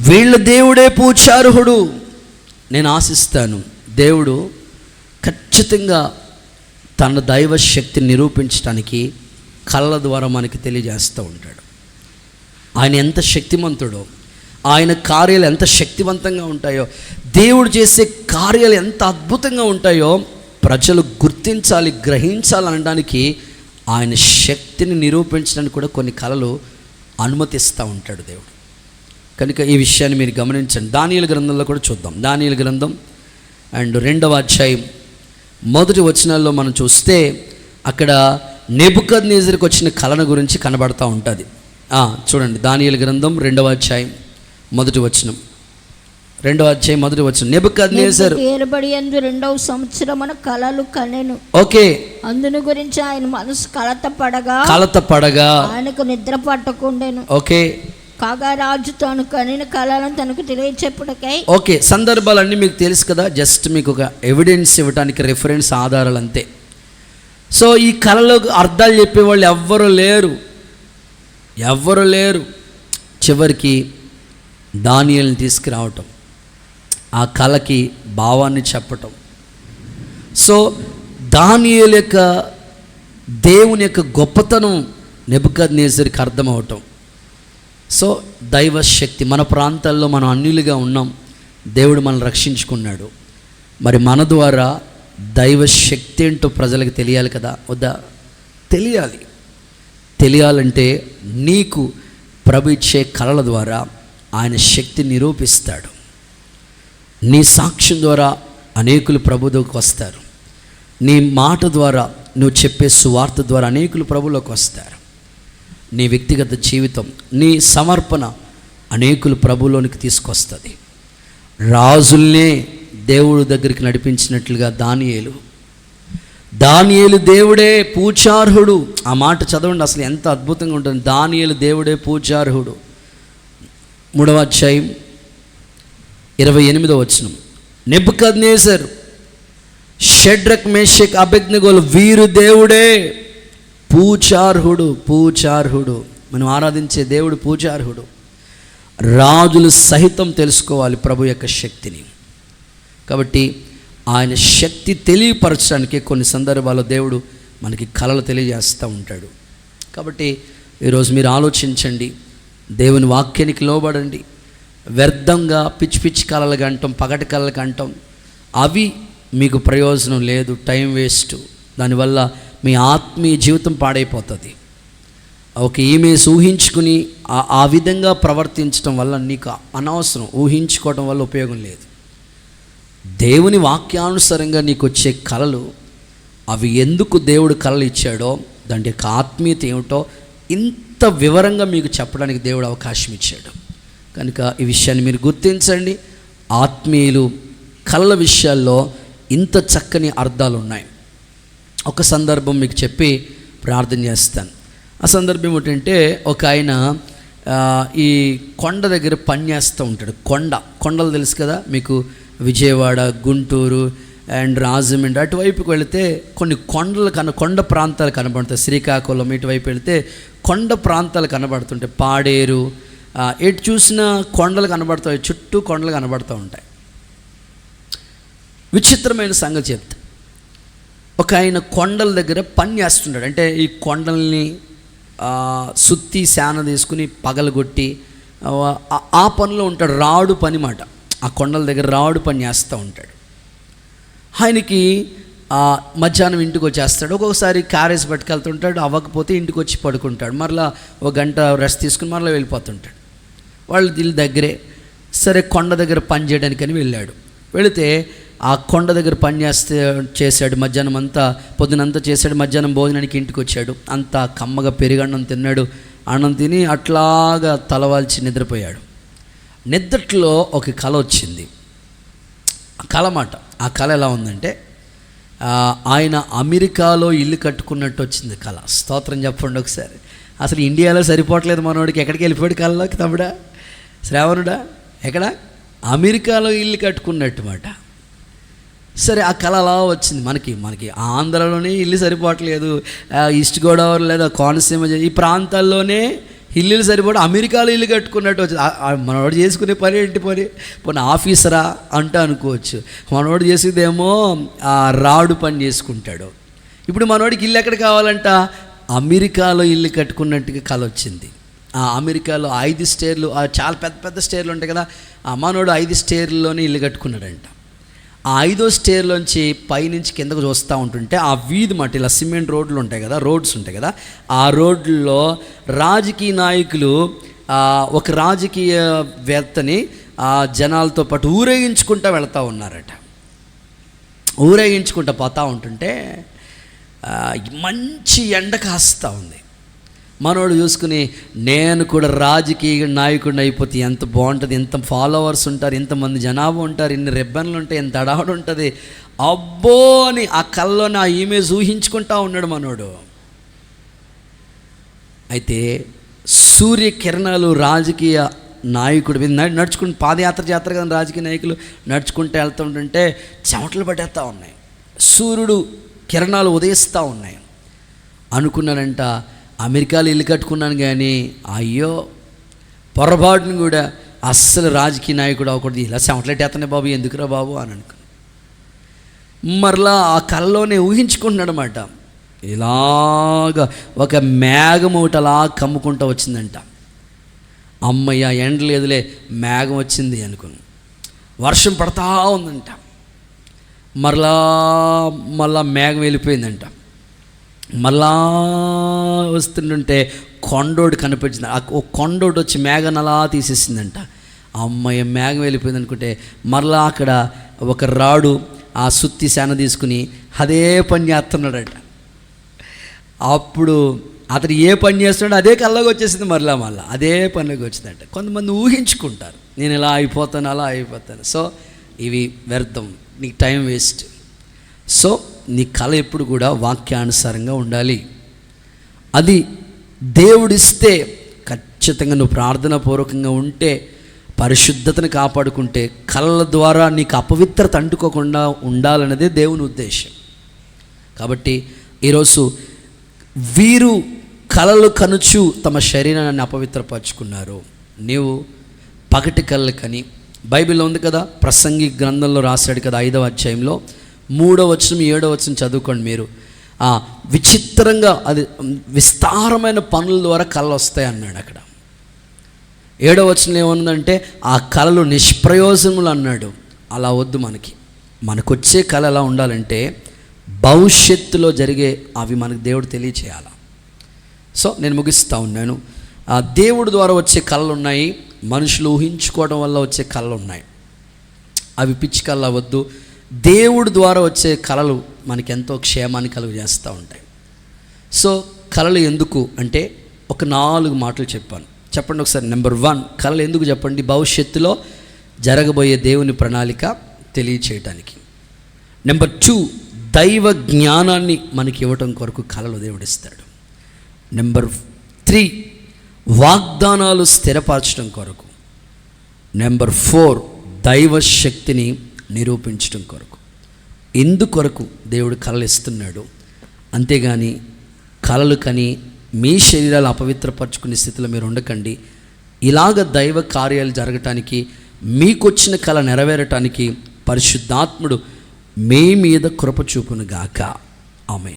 వీళ్ళ దేవుడే పూజార్హుడు. నేను ఆశిస్తాను దేవుడు ఖచ్చితంగా తన దైవ శక్తిని నిరూపించడానికి కళ్ళ ద్వారా మనకి తెలియజేస్తూ ఉంటాడు. ఆయన ఎంత శక్తిమంతుడో, ఆయన కార్యాలు ఎంత శక్తివంతంగా ఉంటాయో, దేవుడు చేసే కార్యాలు ఎంత అద్భుతంగా ఉంటాయో ప్రజలు గుర్తించాలి, గ్రహించాలనడానికి ఆయన శక్తిని నిరూపించడానికి కూడా కొన్ని కళలు అనుమతిస్తూ ఉంటాడు దేవుడు. కనుక ఈ విషయాన్ని మీరు గమనించండి. దానియేలు గ్రంథంలో కూడా చూద్దాం. దానియేలు గ్రంథం అండ్ 2వ అధ్యాయం 1 వచనాల్లో మనం చూస్తే అక్కడ నెబుకద్నెజరుకు వచ్చిన కళను గురించి కనబడతా ఉంటుంది. చూడండి, దానియేలు గ్రంథం 2వ అధ్యాయం 1వ వచనం. 2వ అధ్యాయం 1వ వచనం. నెబుకద్నెజరు ఏలుబడియందు 2వ సంవత్సరమున కలలు కనెను. ఓకే, అందును గురించి ఆయన మనసు కలత పడగా ఆయనకు నిద్ర పట్టకుండెను. ఓకే, కాగా రాజు తాను కనిన కళలను తనకు తెలియచెప్పుటకై. ఓకే, సందర్భాలన్నీ మీకు తెలుసు కదా. జస్ట్ మీకు ఒక ఎవిడెన్స్ ఇవ్వడానికి రిఫరెన్స్ ఆధారాలు అంతే. సో ఈ కళలో అర్థాలు చెప్పేవాళ్ళు ఎవ్వరూ లేరు. చివరికి దానియేలుని తీసుకురావటం, ఆ కళకి భావాన్ని చెప్పటం. సో దానియేలు యొక్క దేవుని యొక్క గొప్పతనం నెబుకద్నెజరుకి అర్థమవటం. సో దైవ శక్తి, మన ప్రాంతాల్లో మనం అన్యులుగా ఉన్నాం, దేవుడు మనల్ని రక్షించుకున్నాడు. మరి మన ద్వారా దైవ శక్తి ఏంటో ప్రజలకు తెలియాలి కదా, వద్దా? తెలియాలంటే నీకు ప్రభు ఇచ్చే కళల ద్వారా ఆయన శక్తిని నిరూపిస్తాడు. నీ సాక్ష్యం ద్వారా అనేకులు ప్రభువులోకి వస్తారు. నీ మాట ద్వారా, నువ్వు చెప్పే సువార్త ద్వారా అనేకులు ప్రభువులోకి వస్తారు. నీ వ్యక్తిగత జీవితం, నీ సమర్పణ అనేకులు ప్రభువులోనికి తీసుకొస్తుంది. రాజుల్నే దేవుడు దగ్గరికి నడిపించినట్లుగా దానియేలు దేవుడే పూజార్హుడు. ఆ మాట చదవండి, అసలు ఎంత అద్భుతంగా ఉంటుంది. దానియేలు దేవుడే పూజార్హుడు. 3వ అధ్యాయం 28వ వచనం. నెబుకద్నెజరు, షడ్రక్, మేషక్, అబేద్నెగోలు వీరు దేవుడే పూజార్హుడు. మనం ఆరాధించే దేవుడు పూజార్హుడు. రాజులు సహితం తెలుసుకోవాలి ప్రభు యొక్క శక్తిని. కాబట్టి ఆయన శక్తి తెలియపరచడానికి కొన్ని సందర్భాల్లో దేవుడు మనకి కళలు తెలియజేస్తూ ఉంటాడు. కాబట్టి ఈరోజు మీరు ఆలోచించండి, దేవుని వాక్యానికి లోబడండి. వ్యర్థంగా పిచ్చి కళలు కంటాం, పగటి కళలు కంటాం, అవి మీకు ప్రయోజనం లేదు, టైం వేస్ట్. దానివల్ల మీ ఆత్మీయ జీవితం పాడైపోతుంది. ఒక ఇమేజ్ ఊహించుకుని ఆ విధంగా ప్రవర్తించడం వల్ల నీకు అనవసరం, ఊహించుకోవడం వల్ల ఉపయోగం లేదు. దేవుని వాక్యానుసారంగా నీకు వచ్చే కళలు, అవి ఎందుకు దేవుడు కళలు ఇచ్చాడో, దాని యొక్క ఆత్మీయత ఏమిటో ఇంత వివరంగా మీకు చెప్పడానికి దేవుడు అవకాశం ఇచ్చాడు. కనుక ఈ విషయాన్ని మీరు గుర్తించండి. ఆత్మీయులు కళల విషయాల్లో ఇంత చక్కని అర్థాలు ఉన్నాయి. ఒక సందర్భం మీకు చెప్పి ప్రార్థన చేస్తాను. ఆ సందర్భం ఏమిటంటే, ఒక ఆయన ఈ కొండ దగ్గర పని చేస్తూ ఉంటాడు. కొండలు తెలుసు కదా మీకు, విజయవాడ, గుంటూరు అండ్ రాజమండ్రి అటువైపుకి వెళితే కొన్ని కొండ ప్రాంతాలు కనబడతాయి. శ్రీకాకుళం ఇటువైపు వెళితే కొండ ప్రాంతాలు కనబడుతుంటాయి. పాడేరు, ఎటు చూసినా కొండలు కనబడతాయి, చుట్టూ కొండలు కనబడుతూ ఉంటాయి. విచిత్రమైన సంగతి చెప్తా. ఒక ఆయన కొండల దగ్గర పని చేస్తున్నాడు. అంటే ఈ కొండల్ని సుత్తి శాన తీసుకుని పగలగొట్టి ఆ పనిలో ఉంటాడు. రాడు పని మాట. ఆ కొండల దగ్గర రాడు పని చేస్తూ ఉంటాడు. ఆయనకి మధ్యాహ్నం ఇంటికి వచ్చేస్తాడు. ఒక్కొక్కసారి క్యారేజ్ పట్టుకెళ్తుంటాడు, అవ్వకపోతే ఇంటికి వచ్చి పడుకుంటాడు. మరలా ఒక గంట రెస్ట్ తీసుకుని మరలా వెళ్ళిపోతుంటాడు. వాళ్ళు దీని దగ్గరే. సరే కొండ దగ్గర పని చేయడానికని వెళ్ళాడు. వెళితే ఆ కొండ దగ్గర పని చేశాడు. మధ్యాహ్నం అంతా, పొద్దునంతా చేశాడు. మధ్యాహ్నం భోజనానికి ఇంటికి వచ్చాడు. అంతా కమ్మగా పెరుగన్నం తిన్నాడు. అన్నం తిని అట్లాగా తలవాల్చి నిద్రపోయాడు. నిద్రలో ఒక కళ వచ్చింది. కళ మాట. ఆ కళ ఎలా ఉందంటే, ఆయన అమెరికాలో ఇల్లు కట్టుకున్నట్టు వచ్చింది కళ. స్తోత్రం చెప్పండి ఒకసారి. అసలు ఇండియాలో సరిపోవట్లేదు మనోడికి. ఎక్కడికి వెళ్ళిపోయాడు కళలోకి? తమ్ముడా, శ్రావణుడా, ఎక్కడ? అమెరికాలో ఇల్లు కట్టుకున్నట్టు మాట. సరే, ఆ కళ అలా వచ్చింది. మనకి ఆంధ్రలోనే ఇల్లు సరిపోవట్లేదు, ఈస్ట్ గోదావరి లేదా కోనసీమ ఈ ప్రాంతాల్లోనే ఇల్లులు సరిపోవడం, అమెరికాలో ఇల్లు కట్టుకున్నట్టు వచ్చింది. మనోడు చేసుకునే పని ఏంటి? పోనీ ఆఫీసరా అంటే అనుకోవచ్చు. మనోడు చేసేదేమో రాడు పని చేసుకుంటాడు. ఇప్పుడు మనోడికి ఇల్లు ఎక్కడ కావాలంట? అమెరికాలో ఇల్లు కట్టుకున్నట్టుగా కళ వచ్చింది. ఆ అమెరికాలో 5 స్టేర్లు, చాలా పెద్ద పెద్ద స్టేర్లు ఉంటాయి కదా, మనోడు 5 స్టేర్లలోనే ఇల్లు కట్టుకున్నాడంట. ఆ 5వ స్టేర్లోంచి పైనుంచి కిందకు చూస్తూ ఉంటుంటే ఆ వీధి మాట, ఇలా సిమెంట్ రోడ్లు ఉంటాయి కదా, రోడ్స్ ఉంటాయి కదా, ఆ రోడ్లలో రాజకీయ నాయకులు ఒక రాజకీయవేత్తని జనాలతో పాటు ఊరేగించుకుంటూ వెళ్తూ ఉన్నారట. ఊరేగించుకుంటూ పోతూ ఉంటుంటే మంచి ఎండ కాస్తూ ఉంది. మనోడు చూసుకుని, నేను కూడా రాజకీయ నాయకుడిని అయిపోతే ఎంత బాగుంటుంది, ఎంత ఫాలోవర్స్ ఉంటారు, ఎంతమంది జనాభా ఉంటారు, ఎన్ని రిబ్బన్లు ఉంటాయి, ఎంత అడావుడు ఉంటుంది, అబ్బో అని ఆ కళ్ళలోనే ఆ ఇమేజ్ ఊహించుకుంటా ఉన్నాడు మనోడు. అయితే సూర్యకిరణాలు రాజకీయ నాయకుడు నడుచుకుంటూ, పాదయాత్ర చేస్తారు కదా రాజకీయ నాయకులు, నడుచుకుంటూ వెళ్తుంటుంటే చెమటలు పట్టేస్తూ ఉన్నాయి. సూర్యుడు కిరణాలు ఉదయిస్తూ ఉన్నాయి. అనుకున్నానంట, అమెరికాలో ఇల్లు కట్టుకున్నాను కానీ అయ్యో పొరపాటును కూడా అస్సలు రాజకీయ నాయకుడు అవ్వకూడదు, ఇలా చెమటలెట్టేస్తున్నాయి బాబు, ఎందుకురా బాబు అని అనుకున్నాను. మరలా ఆ కళ్ళలోనే ఊహించుకుంటున్నాడు అన్నమాట. ఇలాగా ఒక మేఘం ఒకటి అలా కమ్ముకుంటూ వచ్చిందంట. అమ్మయ్య ఎండ లేదులే, మేఘం వచ్చింది అనుకుని వర్షం పడతా ఉందంట. మళ్ళా మేఘం వెళ్ళిపోయిందంట. మళ్ళా వస్తుంటే కొండోడు కనిపించింది. ఓ కొండోడు వచ్చి మేఘాన్ని అలా తీసేసిందంట. అమ్మయ్య మేఘం వెళ్ళిపోయింది అనుకుంటే మరలా అక్కడ ఒక రాడు ఆ సుత్తి శాన తీసుకుని అదే పని చేస్తున్నాడట. అప్పుడు అతను ఏ పని చేస్తున్నాడో అదే కళ్ళకి వచ్చేసింది. మరలా అదే పనిలోకి వచ్చిందంట. కొంతమంది ఊహించుకుంటారు, నేను ఇలా అయిపోతాను, అలా అయిపోతాను. సో ఇవి వ్యర్థం, నీకు టైం వేస్ట్. సో నీ కళ ఎప్పుడు కూడా వాక్యానుసారంగా ఉండాలి. అది దేవుడిస్తే ఖచ్చితంగా నువ్వు ప్రార్థనాపూర్వకంగా ఉంటే, పరిశుద్ధతను కాపాడుకుంటే, కళల ద్వారా నీకు అపవిత్రత అంటుకోకుండా ఉండాలన్నదే దేవుని ఉద్దేశం. కాబట్టి ఈరోజు వీరు కళలు కనుచు తమ శరీరాన్ని అపవిత్రపరుచుకున్నారు. నీవు పగటి కళలు కని, బైబిల్లో ఉంది కదా, ప్రసంగి గ్రంథంలో రాశాడు కదా 5వ అధ్యాయంలో 3వ వచనం 7వ వచనం చదువుకోండి మీరు. విచిత్రంగా అది విస్తారమైన పనుల ద్వారా కళలు వస్తాయి అన్నాడు అక్కడ. 7వ వచనం ఏమన్నదంటే ఆ కళలు నిష్ప్రయోజనములు అన్నాడు. అలా వద్దు. మనకొచ్చే కళ ఎలా ఉండాలంటే భవిష్యత్తులో జరిగే అవి మనకు దేవుడు తెలియచేయాలి. సో నేను ముగిస్తూ ఉన్నాను. దేవుడి ద్వారా వచ్చే కళలు ఉన్నాయి, మనుషులు ఊహించుకోవడం వల్ల వచ్చే కళలు ఉన్నాయి. అవి పిచ్చి కళలు అవ్వద్దు. దేవుడి ద్వారా వచ్చే కళలు మనకెంతో క్షేమాన్ని కలుగు చేస్తూ ఉంటాయి. సో కళలు ఎందుకు అంటే ఒక 4 మాటలు చెప్పాను. చెప్పండి ఒకసారి. నెంబర్ 1, కళలు ఎందుకు చెప్పండి? భవిష్యత్తులో జరగబోయే దేవుని ప్రణాళిక తెలియచేయటానికి. నెంబర్ 2, దైవ జ్ఞానాన్ని మనకి ఇవ్వటం కొరకు కళలు దేవుడిస్తాడు. నెంబర్ 3, వాగ్దానాలు స్థిరపరచడం కొరకు. నెంబర్ 4, దైవ శక్తిని నిరూపించడం కొరకు. ఎందుకొరకు దేవుడు కళలు ఇస్తున్నాడు. అంతేగాని కళలు కని మీ శరీరాలు అపవిత్రపరచుకునే స్థితిలో మీరు ఉండకండి. ఇలాగ దైవ కార్యాలు జరగటానికి, మీకొచ్చిన కళ నెరవేరటానికి పరిశుద్ధాత్ముడు మీ మీద కృప చూపును గాక. ఆమేన్.